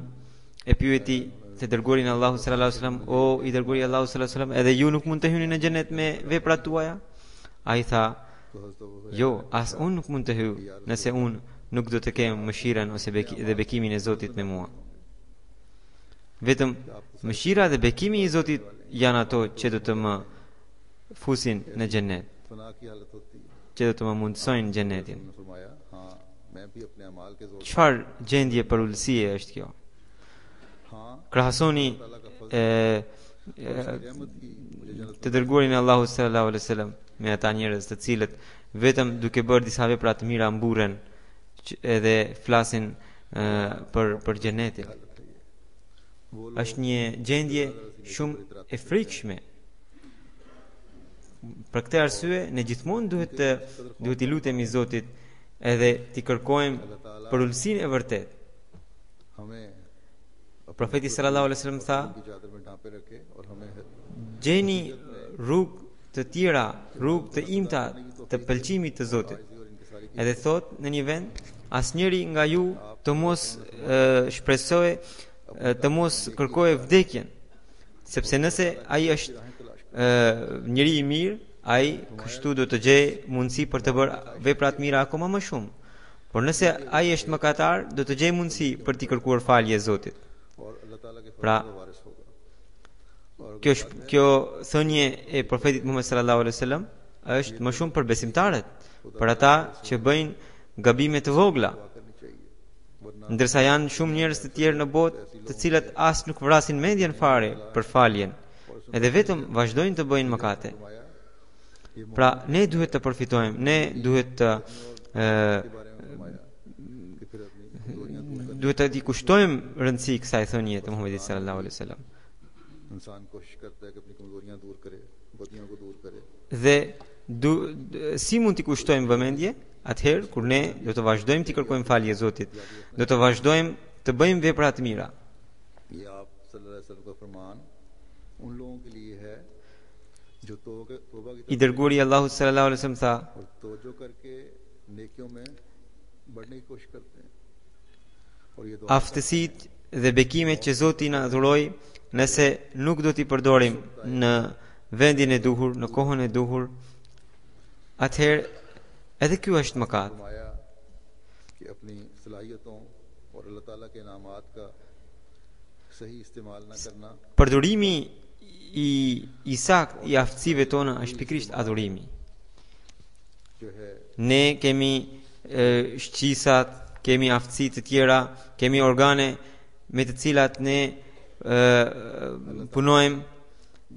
e pyeti të dërguarin Allahu sallallahu alaihi wasallam, o I dërguari Allahu sallallahu alaihi wasallam, edhe ju nuk mund të hyni në xhenet me veprat tuaja? Ai tha, तो हज़रत Abu jo, as unë nuk mund të hyj nëse unë nuk do të kem mëshirën ose dhe bekimin e Zotit me mua. Vetëm mëshira dhe bekimi I Zotit janë ato që do të më fusin në xhenet, फना की हालत होती है që do të më mundsojnë xhenetin. उन्होंने फरमाया हाँ मैं भी अपने अमाल के जोर Çfarë gjendje për ulësie është kjo? हाँ Krahasoni रहमत की मुझे जन्नत të dërguarin e Allahut sallallahu alaihi wasallam me ata njerëz të cilët vetëm duke bërë disa vepra të mira mburren edhe flasin për xhenetin. वो Është një gjendje shumë e frikshme. Për këtë arsye ne gjithmonë duhet I lutemi Zotit edhe t'i kërkojmë për ulësinë e vërtet. हमें Profeti sallallahu alaihi wasallam tha, की चादर में ढांपे रखे और हमें gjeni rrugë të tjera, rrugë të imta të pëlqimit të Zotit. और इनके सारी Edhe thot në një vend, asnjëri nga ju të mos shpresojë të mos kërkojë vdekjen, sepse nëse ai është njëri I mirë, ai kështu do të gjejë mundësi për të bërë vepra të mira akoma më shumë. Por nëse ai është mëkatar, do të gjejë mundësi për t'i kërkuar falje Zotit. और अल्लाह ताला के Pra, फजल का वारिस होगा kjo thënie e profetit Muhammed sallallahu alaihi wasallam është më shumë për besimtarët, për ata që bëjnë gabime të vogla, करनी चाहिए वरना ndërsa janë shumë njerëz të tjerë në botë, të cilët as nuk vrasin mendjen fare për faljen, edhe vetëm vazhdojnë të bëjnë mëkate. Pra, ne duhet të përfitojmë, ne duhet të duhet të kushtojmë rëndësi kësaj thënie të Muhamedit sallallahu alaihi wasallam. इंसान कोशिश करता है कि अपनी कमजोरियां दूर करे बदियों को दूर करे Dhe si mund t'i kushtojmë vëmendje? Atëherë kur ne do të vazhdojmë t'i kërkojmë falje Zotit, do të vazhdojmë të bëjmë vepra të mira. ये आप सल्लल्लाहु अलैहि वसल्लम का फरमान उन लोगों के लिए है जो तौबा की I dërguari Allahu sallallahu alaihi wasallam tha, और तवज्जो करके नेकियों में बढ़ने की कोशिश करते हैं और ये दुआ aftësitë dhe bekimet që Zoti na dhuroi, nëse nuk do t'i përdorim në vendin e duhur, në kohën e duhur, atëherë edhe ky është mëkat. फरमाया कि अपनी सलाहियतों और अल्लाह ताला के इनामात का सही इस्तेमाल न करना Përdorimi I sakt I aftësive tona është pikërisht adhurimi. जो है Ne kemi shqisat, kemi aftësi të tjera, kemi organe me të cilat ne punojmë.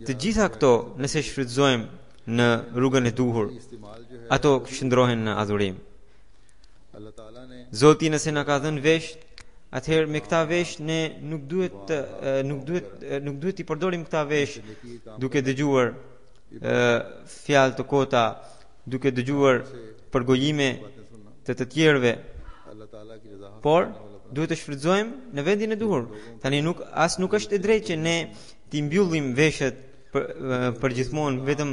Të gjitha këto, nëse shfrytëzojmë në rrugën e duhur, इस्तेमाल जो है ato shndrohen në adhurim. अल्लाह ताला ने Zoti nëse na ka dhënë vesh, atëherë me këta vesh ne nuk duhet i përdorim këta vesh duke dëgjuar fjalë të kota, duke dëgjuar përgojime të tjerëve, por duhet të shfrytëzojmë në vendin e duhur. Tani nuk është e drejtë që ne t'i mbyllim veshët për gjithmonë vetëm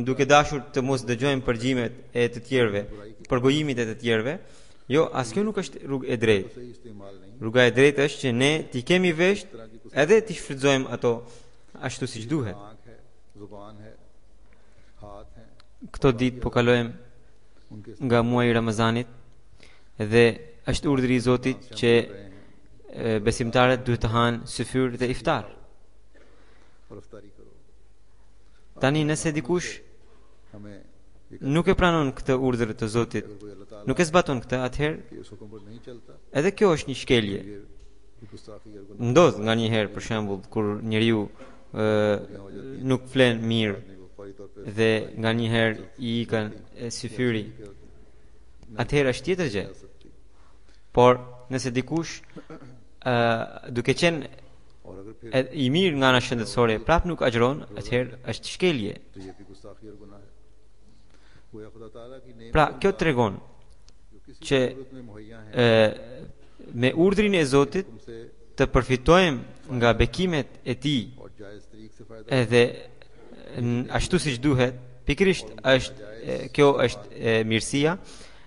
duke dashur të mos dëgjojmë përgjimet e të tjerëve, përgojimet e të tjerëve. Jo, as kjo nuk është rrugë e drejtë. Rruga e drejtë është që ne t'i kemi vesh edhe t'i shfrytëzojmë ato ashtu siç duhet. Këto ditë po kalojmë nga muaji i Ramazanit dhe është urdhri i Zotit që besimtarët duhet të hanë syfyr dhe iftar. Tani nëse dikush nuk e pranon këtë urdhër të Zotit, nuk e zbaton këtë, atëherë edhe kjo është një shkelje. Ndodh nga një herë, për shembull, kur njeriu nuk flen mirë dhe nga një herë i kanë syfyri, atëherë është tjetër gjë. Por nëse dikush duke qenë i mirë nga ana shëndetësore prap nuk agjëron, atëherë është shkelje. Pra kjo tregon që me urdhrin e Zotit të përfitojmë nga bekimet e Tij edhe ashtu siç duhet, pikërisht kjo është mirësia,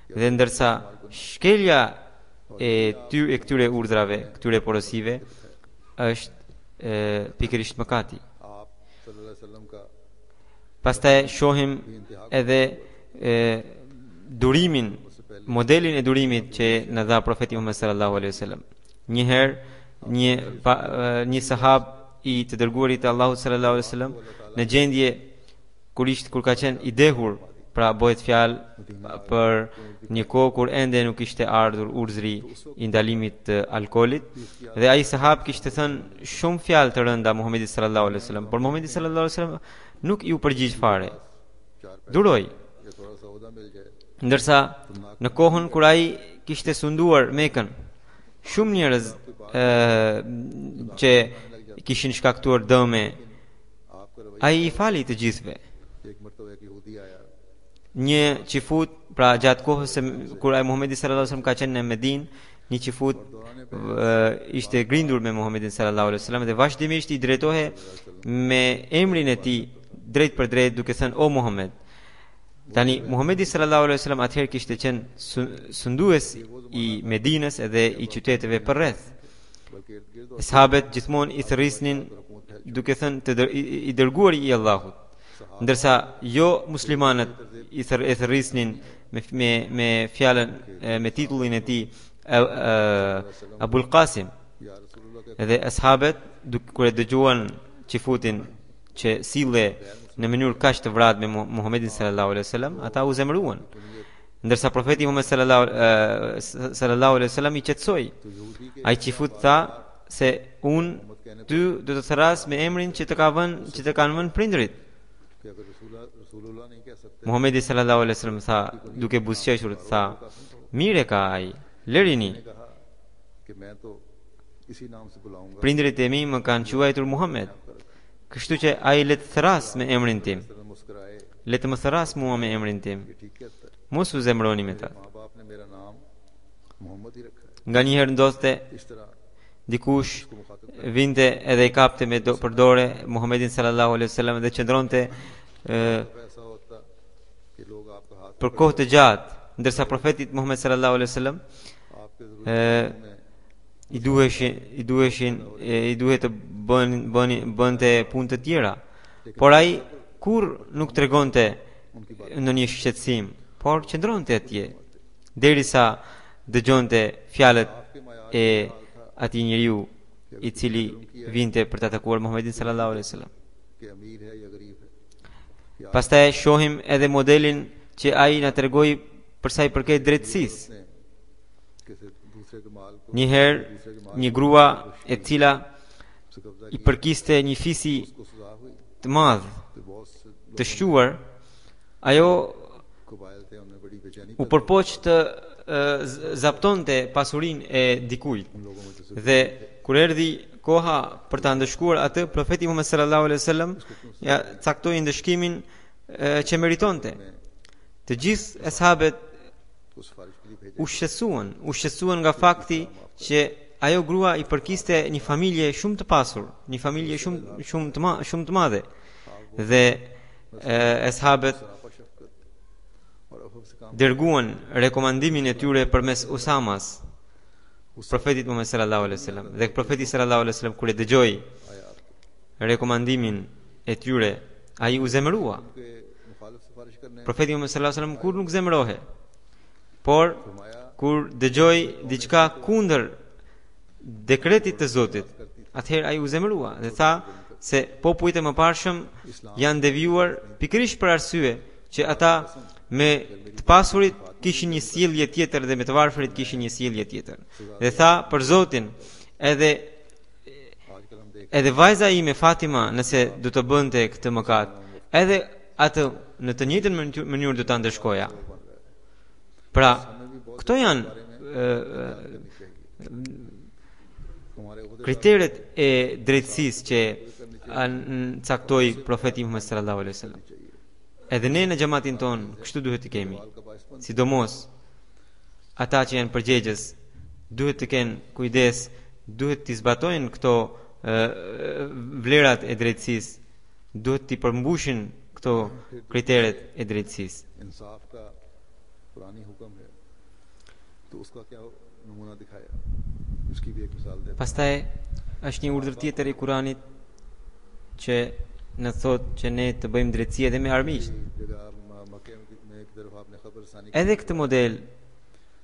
dhe ndërsa shkelja e këtyre urdhrave, këtyre porosive është pikërisht mëkati. Pastaj shohim edhe durimin, modelin e durimit që na dha profeti Muhammed sallallahu alaihi wasallam. Një herë një sahab i të dërguarit të Allahut sallallahu alaihi wasallam në gjendje kur ka qenë i dehur, pra bëhet fjalë për një kohë kur ende nuk ishte ardhur urdhri i ndalimit të alkoolit, dhe ai sahab kishte thënë shumë fjalë të rënda Muhamedit sallallahu alaihi wasallam, por Muhamedi sallallahu alaihi wasallam nuk i u përgjigj fare. Duroi. Ndërsa në kohën kur ai kishte sunduar Mekën, shumë njerëz që kishin shkaktuar dëme, ai i fali të gjithëve. Një qifut, pra gjatë kohës kur ai Muhamedi sallallahu alaihi wasallam ka qenë në Medinë, një qifut ishte grindur me Muhamedit sallallahu alaihi wasallam dhe vazhdimisht i drejtohej me emrin e tij drejt për drejt duke thënë o Muhammed. Tani Muhamedi sallallahu alaihi wasallam atëherë kishte qenë sundues i Medinës edhe i qyteteve përreth. Sahabët gjithmonë i thërrisnin duke thënë i dërguari i Allahut, ndërsa jo muslimanët i thërrisnin me fjalën, me titullin e tij Abul Qasim. Edhe ashabët kur e dëgjuan qifutin që sille në mënyrë kaq të vrarë me Muhamedit sallallahu alaihi wasallam, ata u zemëruan. Ndërsa profeti Muhammed sallallahu alaihi wasallam i qetësoi. Ai qifut tha se ty do të thras me emrin që të kanë vënë prindrit. Muhamedi sallallahu alaihi wasallam tha, duke buzëqeshur, tha, mire ka ai, lërini. Prindrit e mi më kanë quajtur Muhammed, kështu që ai le të thras me emrin tim. Le të më thras mua me emrin tim. Mos u zemroni me ta. Nga njëherë ndodhte dikush vinte edhe i kapte me për dore Muhammedin sallallahu alaihi wasallam dhe qëndronte për kohë të gjatë, ndërsa profetit Muhammed sallallahu alaihi wasallam i duhet të bënte punë të tjera, por ai kur nuk tregonte ndonjë shqetësim, por qëndronte atje derisa dëgjonte fjalët e atij njeriu i cili vinte për të atakuar Muhammedin sallallahu alaihi wasallam. Pastaj shohim edhe modelin që ai na tregoi për sa i përket drejtësisë. Një herë një grua e cila i përkiste një fisi të madh, të shquar, ajo u përpoq zaptonte pasurinë e dikujt. उन लोगों में से Dhe kur erdhi koha për ta ndëshkuar atë, profeti Muhammed sallallahu alaihi wasallam ja caktoi ndëshkimin që meritonte. Të gjithë ashabët तो सिफारिश के लिए भेजा ushqesuan nga fakti që ajo grua i përkiste një familje shumë të pasur, një familje shumë të madhe. Dhe ashabët सरापा शफकत और अफव से काम dërguan rekomandimin e tyre përmes Usamas profetit Muhammed sallallahu alaihi wasallam. Dhe profeti sallallahu alaihi wasallam kur e dëgjoi आयात rekomandimin e tyre, ai u zemërua. के मुखालिफ सिफारिश करने Profeti Muhammed sallallahu alaihi wasallam kur nuk zemërohe, por फरमाया kur dëgjoi diçka kundër dekretit të Zotit, atëherë ai u zemërua dhe tha se popujt e mëparshëm janë devijuar pikërisht për arsye që ata me të pasurit kishin një sjellje tjetër dhe me të varfërit kishin një sjellje tjetër. Dhe tha për Zotin, आजकल हम देख edhe vajza ime Fatima nëse do të bënte këtë mëkat, edhe atë në të njëjtën mënyrë do ta ndeshkoja. Pra, këto janë हमारे खुद kriteret e drejtësisë që caktoi profeti Muhammed sallallahu alaihi wasallam. Edhe ne në xhamatin ton kështu duhet të kemi. का बाइसपन Sidomos ata që janë përgjegjës duhet të kenë kujdes, duhet të zbatojnë këto vlerat e drejtësisë, duhet të përmbushin këto kriteret e drejtësisë. इंसाफ का पुरानी हुक्म है तो उसका क्या नमूना दिखाया उसकी भी एक मिसाल देता Pastaj është një urdhër tjetër i Kuranit që në thotë që ne të bëjmë drejtësi edhe me armiqt. जगह मक्के में एक तरफ आपने खबर सानी Edhe këtë model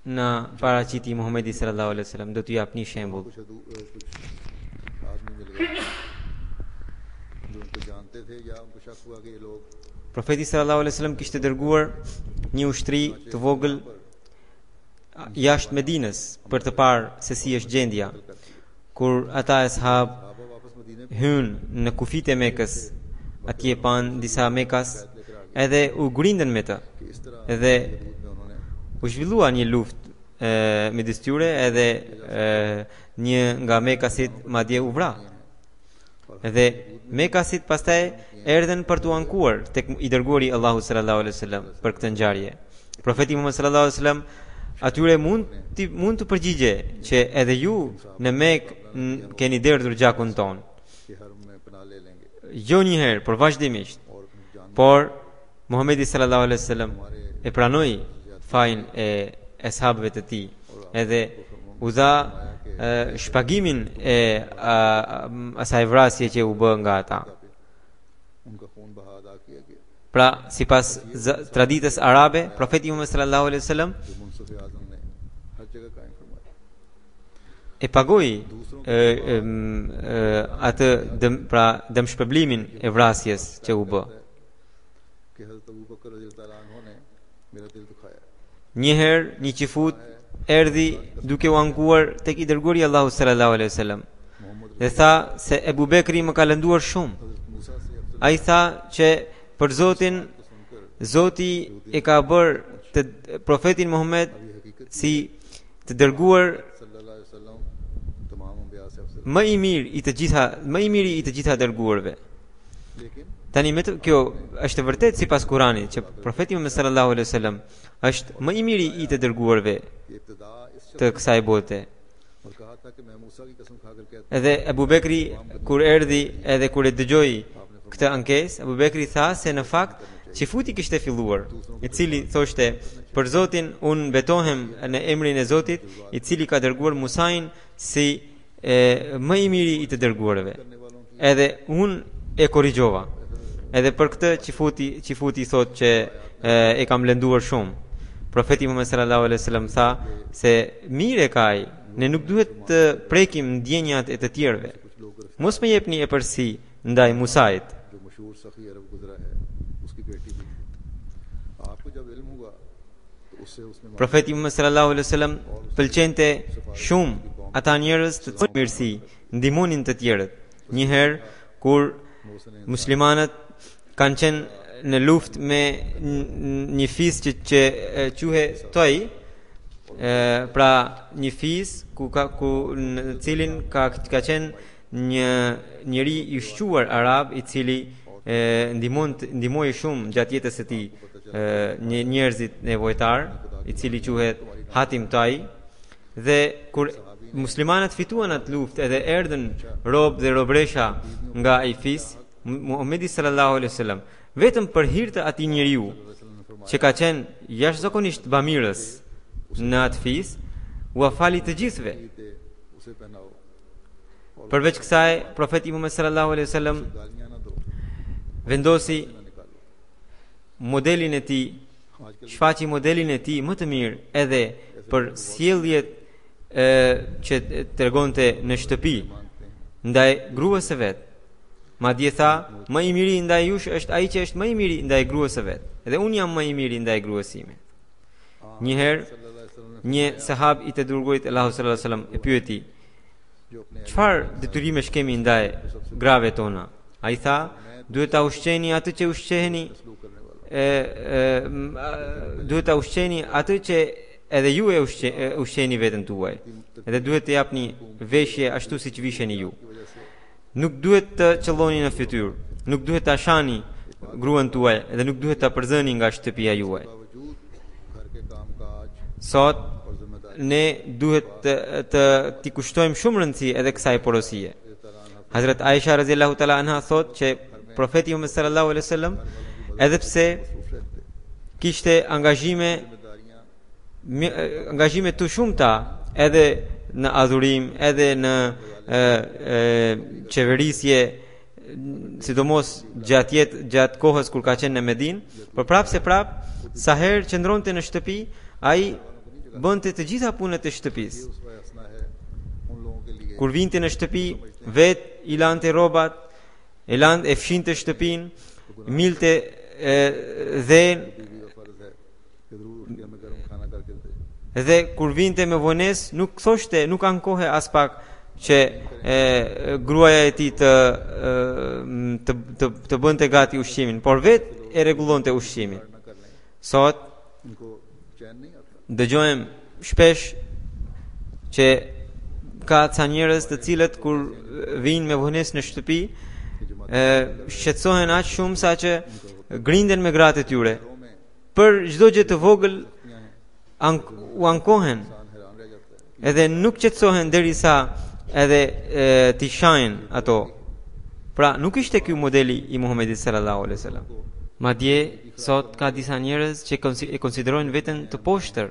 në paraqiti Muhamedi sallallahu alaihi wasallam do t'ju jap një shembull. कुछ आदमी मिल गए जो उनको जानते थे या उनको शक हुआ कि ये लोग Profeti sallallahu alaihi wasallam kishte dërguar një ushtri të vogël jashtë Medinës për të parë se si është gjendja. Kur ata ashab साहबा वापस मदीने hyn në kufit e Mekës, atje pan disa Mekas, edhe u grindën me të. कि इस तरह Edhe में उन्होंने u zhvillua një luftë midis tyre edhe një nga Mekasit madje u vra. Edhe Mekasit pastaj erdhen për t'u ankuar tek i dërguari Allahu sallallahu alaihi wasallam për këtë ngjarje. Profeti Muhammed sallallahu alaihi wasallam atyre mund të përgjigje që edhe ju në Mekë keni derdhur gjakun ton. कि हर में पनाह ले लेंगे Jo një herë, por vazhdimisht. और जान Por Muhamedi sallallahu alaihi wasallam e pranoi fajin e ashabëve të tij, edhe u dha shpagimin e asaj vrasje që u bë nga ata. उनका खून बहा अदा किया गया Pra, sipas traditës arabe, profeti Muhammed sallallahu alaihi wasallam जो मुनसिफ आजम ने हर जगह कायम फरमाया e pagoi atë dëmshpërblimin e vrasjes që u bë. कि हज़रत अबू बकर रज़ियल्लाहु अन्हु ने मेरा दिल दुखाया Një herë një qifut erdhi duke u ankuar tek i dërguari Allahu sallallahu alaihi wasallam Mohammad dhe tha se Ebu Bekri më ka lënduar shumë. हज़रत मूसा से Afzal Ai tha që për Zotin, Zoti e ka bërë të profetin Muhammed ये हकीकत si të dërguar सल्लल्लाहु अलैहि वसल्लम तमाम अंबिया से Afzal më i miri i të gjitha dërguarve. लेकिन Tani me kjo është vërtet sipas Kuranit që profeti Muhammed sallallahu alaihi wasallam është më i miri i të dërguarve ये इब्तिदा इस të kësaj bote. और कहा था कि मैं मूसा की कसम खाकर कहता Edhe Abu Bekri kur erdhi edhe kur e dëgjoi këtë ankesë, Abu Bekri tha se në fakt qifuti kishte filluar, i cili thoshte për Zotin unë betohem në emrin e Zotit, i cili ka dërguar Musain si më i miri i të dërguarve. Edhe unë e korrigjova. Edhe për këtë qifuti thot që e kam lënduar shumë. Profeti Muhammed sallallahu alaihi wasallam tha se mire ka ai, ne nuk duhet të prekim ndjenjat e të tjerëve. Mos më jepni e përsi ndaj Musait. जो मशहूर सखी अरब गुजरा है उसकी बेटी भी आपको जब इल्म हुआ तो उससे उसने Profeti Muhammed sallallahu alaihi wasallam pëlqente shumë ata njerëz të cilët mirësi ndihmonin të tjerët. Një herë kur muslimanët kanë qenë në luftë me një fis që quhe Toj, pra një fis ku në cilin ka qenë një njeri i ushquar arab i cili ndihmoi shumë gjatë jetës së tij një njerëzit nevojtar i cili quhet Hatim Tai, dhe kur muslimanët fituan atë luftë edhe erdhën rob dhe robresha nga ai fis, Muhamedi sallallahu alaihi wasallam vetëm për hir të atij njeriu që ka qenë jashtëzakonisht bamirës në atë fis, u afali të gjithëve. Përveç kësaj, profeti Muhammed sallallahu alaihi wasallam vendosi modelin e tij, shfaqi modelin e tij më të mirë edhe për sjelljet që tregonte në shtëpi ndaj gruas së vet. Madje tha, më i miri ndaj jush është ai që është më i miri ndaj gruas së vet. Edhe unë jam më i miri ndaj gruas sime. Një herë, një sahab i të dërguarit Allahu sallallahu alaihi wasallam e pyeti: "Çfarë detyrimesh kemi ndaj grave tona?" Ai tha: "Duhet ta ushqeni atë që ushqeheni, duhet ta ushqeni atë që edhe ju e ushqeni veten tuaj. Edhe duhet të japni veshje ashtu siç visheni ju. Nuk duhet të qëlloni në fytyrë, nuk duhet ta shani gruan tuaj dhe nuk duhet ta përzëni nga shtëpia juaj." Sot ne duhet t'i kushtojmë shumë rëndësi edhe kësaj porosie. Hazrat Aisha radhiyallahu ta'ala anha thot që profeti Muhammed sallallahu alaihi wasallam, edhe pse kishte angazhime të shumta edhe në adhurim, edhe në qeverisje, sidomos gjatë kohës kur ka qenë në Medinë, por prapë sa herë qëndronte në shtëpi, ai bënte të gjitha punët e shtëpisë. Kur vinte në shtëpi, vet i lante rrobat, e fshinte shtëpinë, milte dhe kur vinte me vonesë, nuk ankohe as pak që gruaja e tij të bënte gati ushqimin, por vet e rregullonte ushqimin. Sot dëgjojmë shpesh që ka ca njerëz të cilët kur vinë me vonesë në shtëpi shqetësohen aq shumë sa që grinden me gratë e tyre. Për çdo gjë të vogël u ankohen, edhe nuk qetësohen derisa edhe t'i shajnë ato. Pra nuk ishte ky modeli i Muhamedit sallallahu alaihi wasallam. Madje sot ka disa njerëz që e konsiderojnë veten të poshtër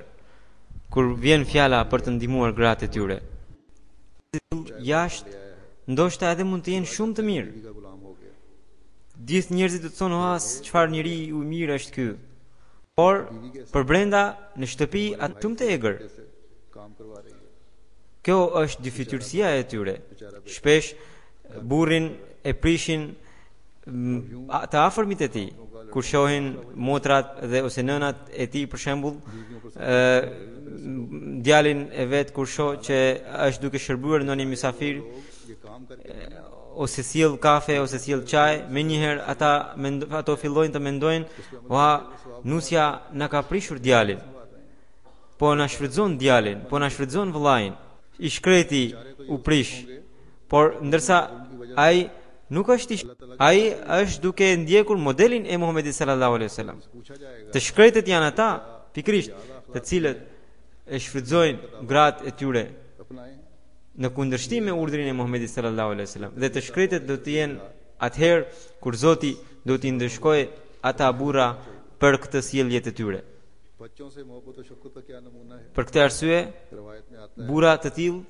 kur vjen fjala për të ndihmuar gratë e tyre. Jashtë ndoshta edhe mund të jenë shumë të mirë. Gjithë njerëzit do të thonë: "Çfarë njeri i mirë është ky?" Por për brenda në shtëpi atë shumë të egër. Kjo është dyfytyrësia e tyre. Shpesh burrin e prishin të afërmit e tij. Kur shohin motrat dhe ose nënat e tij, për shembull, djalin e vet kur shoh që është duke shërbyer në një mysafir, ose sjell kafe ose sjell çaj, menjëherë ato fillojnë të mendojnë: "Nusja na ka prishur djalin, po na shfrytëzon djalin, po na shfrytëzon vëllain." I shkreti u prish, por ndërsa ai nuk është ai është duke ndjekur modelin e Muhamedit sallallahu alaihi wasallam. Të shkretët janë ata pikrisht të cilët e shfrytëzojnë gratë e tyre në kundërshtim me urdhrin e Muhamedit sallallahu alaihi wasallam. Dhe të shkretët do të jenë atëherë kur Zoti do t'i ndëshkojë ata burra për këtë sjellje të tyre. Për këtë arsye, burra të tillë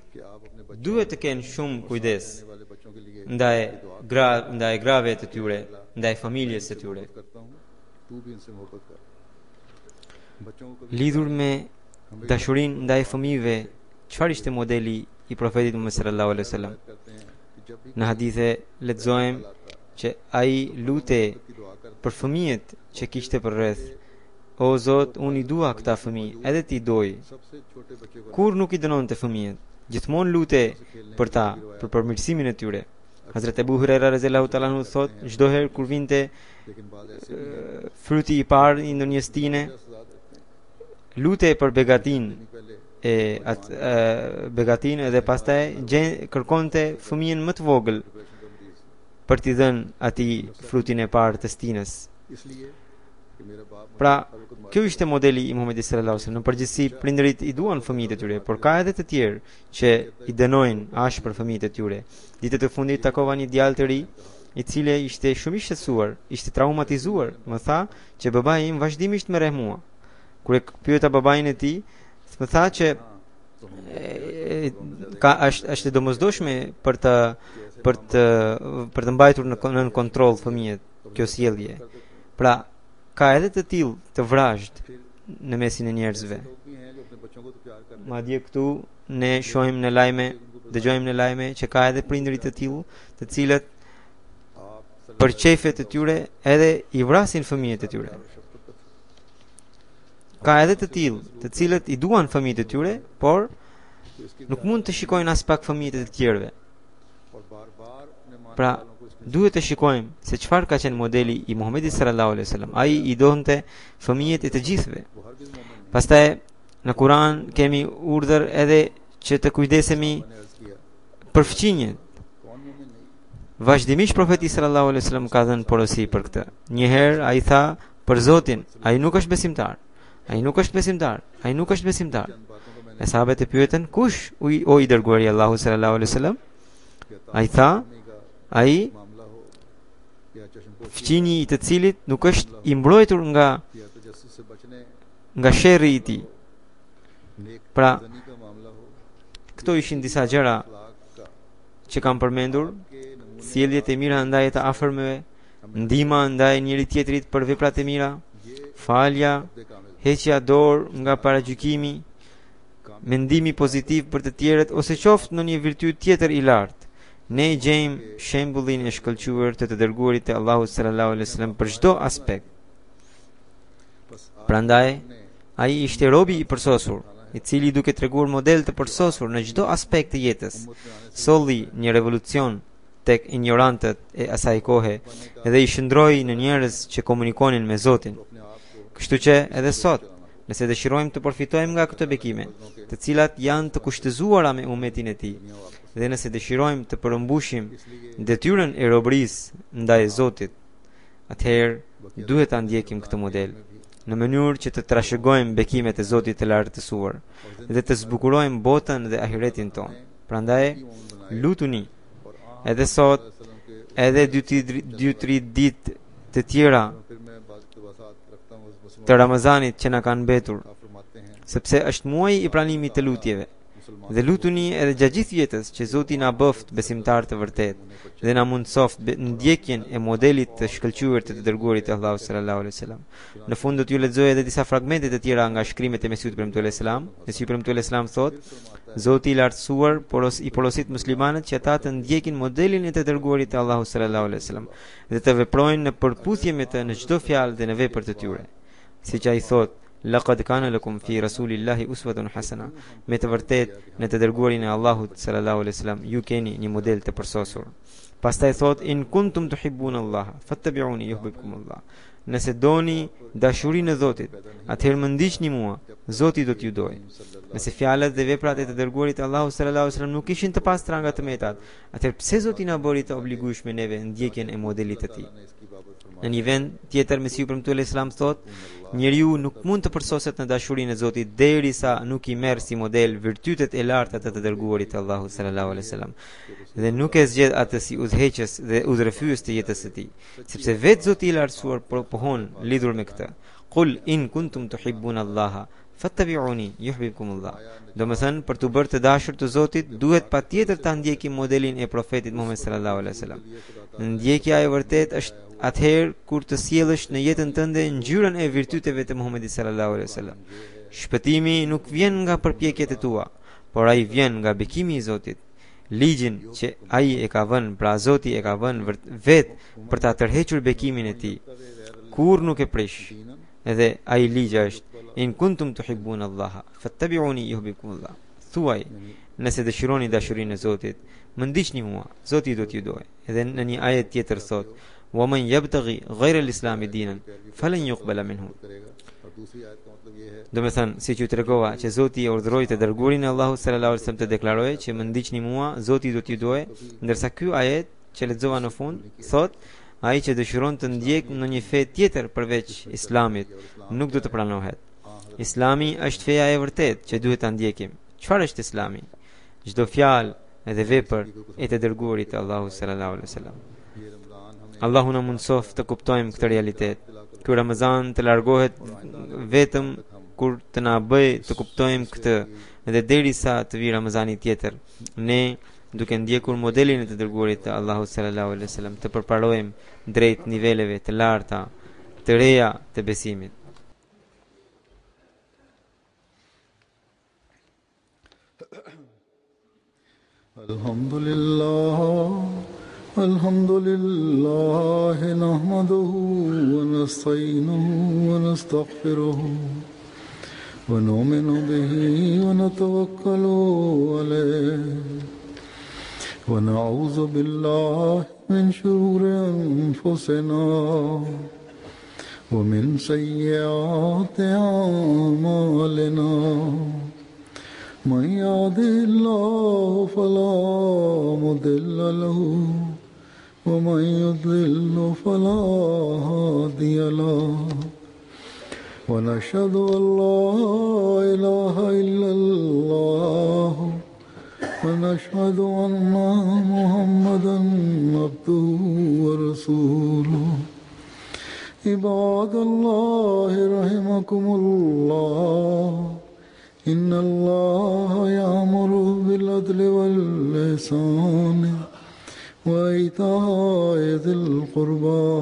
duhet të kenë shumë kujdes ndaj grave të tyre, ndaj familjes së tyre. Lidhur me dashurinë ndaj fëmijëve, çfarë ishte modeli i profetit Muhammed sallallahu alaihi wasallam? Në hadithe lexojmë që ai lutej për fëmijët që kishte përreth: "O Zot, unë i dua këta fëmijë, edhe ti doj." Kur nuk i dënonte fëmijët, gjithmonë lutej për ta, për përmirësimin e tyre. Hazrat Abu Huraira radhiyallahu ta'ala anhu thot: "Çdo herë kur vinte fryti i parë i ndonjë stine, lutej për begatin begatin edhe pastaj kërkonte fëmijën më të vogël për t'i dhënë atij frutin e parë të stinës. Pra, kjo ishte modeli i Muhamedit sallallahu alaihi wasallam. Në përgjithësi, prindërit i duan fëmijët e tyre, por ka edhe të tjerë që i dënojnë ashpër fëmijët e tyre. Ditët e fundit takova një djalë të ri, i cili ishte shumë i shqetësuar, ishte traumatizuar. Më tha që babai im vazhdimisht më rreh mua. Kur e pyeta babain e tij, më tha që është domosdoshme për të mbajtur në kontroll fëmijët kjo sjellje. Pra, ka edhe të tillë të vrazhd në mesin e njerëzve. Madje këtu ne shohim në lajme, dëgjojmë në lajme që ka edhe prindërit të tillë, të cilët për çefet e tyre edhe i vrasin fëmijët e tyre. Ka edhe të tillë, të cilët i duan fëmijët e tyre, por nuk mund të shikojnë as pak fëmijët e të tjerëve. Pra, duhet të shikojmë se çfarë ka qenë modeli i Muhamedit sallallahu alaihi wasallam. Ai i donte fëmijët e të gjithëve. Pastaj në Kur'an kemi urdhër edhe që të kujdesemi për fëmijët. Vazhdimisht profeti sallallahu alaihi wasallam ka dhënë porosi për këtë. Një herë ai tha për Zotin, ai nuk është besimtar. Ai nuk është besimtar. Ai nuk është besimtar. E sahabët e pyetën, kush o i dërguari i Allahut sallallahu alaihi wasallam? Ai tha, ai fëmijë i të cilit nuk është i mbrojtur nga sherri i tij. Pra, këto ishin disa gjëra që kam përmendur, sjelljet e mira ndaj të afërmëve, ndihma ndaj njëri tjetrit për veprat e mira, falja, heqja dorë nga paragjykimi, mendimi pozitiv për të tjerët ose qoftë në një virtyt tjetër i lartë. Ne gjejmë shembullin e shkëlqyer të dërguarit të Allahut sallallahu alaihi wasallam për çdo aspekt. Prandaj, ai ishte robi i përsosur, i cili duke treguar model të përsosur në çdo aspekt të jetës, solli një revolucion tek ignorantët e asaj kohe dhe i shndroi në njerëz që komunikonin me Zotin. Kështu që edhe sot, nëse dëshirojmë të përfitojmë nga këto bekime, të cilat janë të kushtëzuara me umetin e tij, dhe nëse dëshirojmë të përmbushim detyrën e robërisë ndaj Zotit, atëherë duhet ta ndjekim këtë model në mënyrë që të trashëgojmë bekimet e Zotit të lartësuar dhe të zbukurojmë botën dhe ahiretin tonë. Prandaj, lutuni edhe sot, edhe 2-3 ditë të tjera të Ramazanit që na kanë mbetur, sepse është muaji i pranimit të lutjeve. Dhe lutuni edhe gjatë gjithë jetës që Zoti na bëft besimtar të vërtet dhe na mundsoft ndjekjen e modelit të shkëlqyer të dërguarit të Allahut sallallahu alaihi wasallam. Në fund do t'ju lexoj edhe disa fragmente të tjera nga shkrimet e Mesihut premtuar alaihi salam. Mesihu premtuar alaihi salam thotë: Zoti i lartësuar i porosit muslimanët që ata të ndjekin modelin e të dërguarit të Allahut sallallahu alaihi wasallam dhe të veprojnë në përputhje me të në çdo fjalë dhe në vepër të tyre. Siç ai thotë: Laqad kana lakum fi rasulillahi uswatun hasana. Me të vërtet në të dërguarin e Allahut sallallahu alaihi wasallam ju keni një model të përsosur. Pastaj thot: In kuntum tuhibbuna Allah fattabi'uni yuhibbukum Allah. Nëse doni dashurinë e Zotit, atëherë më ndiqni mua, Zoti do t'ju dojë. Nëse fjalët dhe veprat e të dërguarit të Allahut sallallahu alaihi wasallam nuk ishin të pastra nga të metat, atëherë pse Zoti na bëri të obligueshme neve ndjekjen e modelit të tij? Në një vend tjetër Mesihu premtuar alaihi salam thotë: njeriu nuk mund të përsoset në dashurinë e Zotit derisa nuk i merr si model virtytet e larta të të dërguarit të Allahut sallallahu alaihi wasallam dhe nuk e zgjedh atë si udhëheqës dhe udhërefyes të jetës së tij, sepse vetë Zoti i lartësuar propohon lidhur me këtë: Qul in kuntum tuhibbuna Allah fattabi'uni yuhibbukum Allah. Domethënë, për të bërë të dashur të Zotit, duhet patjetër ta ndjekim modelin e profetit Muhammed sallallahu alaihi wasallam. Ndjekja e vërtet është atëherë kur të sjellësh në jetën tënde ngjyrën e virtyteve të Muhamedit sallallahu alaihi wasallam. Shpëtimi nuk vjen nga përpjekjet e tua, por ai vjen nga bekimi i Zotit. Ligjin që ai e ka vënë, pra Zoti e ka vënë vetë për ta tërhequr bekimin e tij. Kur nuk e prish. Edhe ai ligj është: In kuntum tuhibbuna Allah fattabi'uni yuhibbukum Allah. Thuaj, nëse dëshironi dashurinë e Zotit, më ndiqni mua, Zoti do t'ju dojë. Edhe në një ajet tjetër thotë: ومن يبتغي غير الإسلام دينا فلن يقبل منه. और दूसरी आयत का मतलब ये है Domethënë, siç ju tregova që Zoti e urdhëroi të dërguarin e Allahut sallallahu alaihi wasallam të deklarojë që më ndiqni mua, Zoti do t'ju dojë, ndërsa ky ajet që lexova në fund thot, ai që dëshiron të ndjek në një fe tjetër përveç Islamit, nuk do të pranohet. Islami është feja e vërtetë që duhet ta ndjekim. Çfarë është Islami? Çdo fjalë edhe vepër e të dërguarit të Allahut sallallahu alaihi wasallam. ये रमज़ान हमें Allahu na mundsof të kuptojmë këtë realitet. Ky Ramazan të largohet vetëm kur të na bëj të kuptojmë këtë, edhe derisa të vi Ramazani tjetër, ne duke ndjekur modelin e të dërguarit të Allahut sallallahu alaihi wasallam të përparojmë drejt niveleve të larta, të reja të besimit. الحمد لله نحمده ونستعينه ونستغفره ونؤمن به ونتوكل عليه ونعوذ بالله من شرور أنفسنا ومن سيئات أعمالنا من يهده الله فلا مضل له ومن يضلل فلا هادي له ونشهد أن لا إله إلا الله ونشهد أن محمدا عبده ورسوله عباد الله رحمكم الله إن الله يأمر بالعدل والإحسان وإيتاء ذي القربى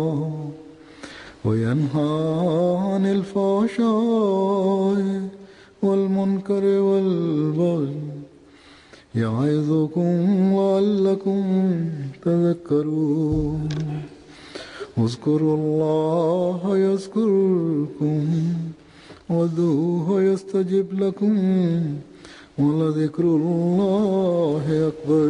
وينهى عن الفحشاء والمنكر والبغي يعظكم لعلكم تذكرون اذكروا الله يذكركم وادعوه يستجب لكم ولذكر الله أكبر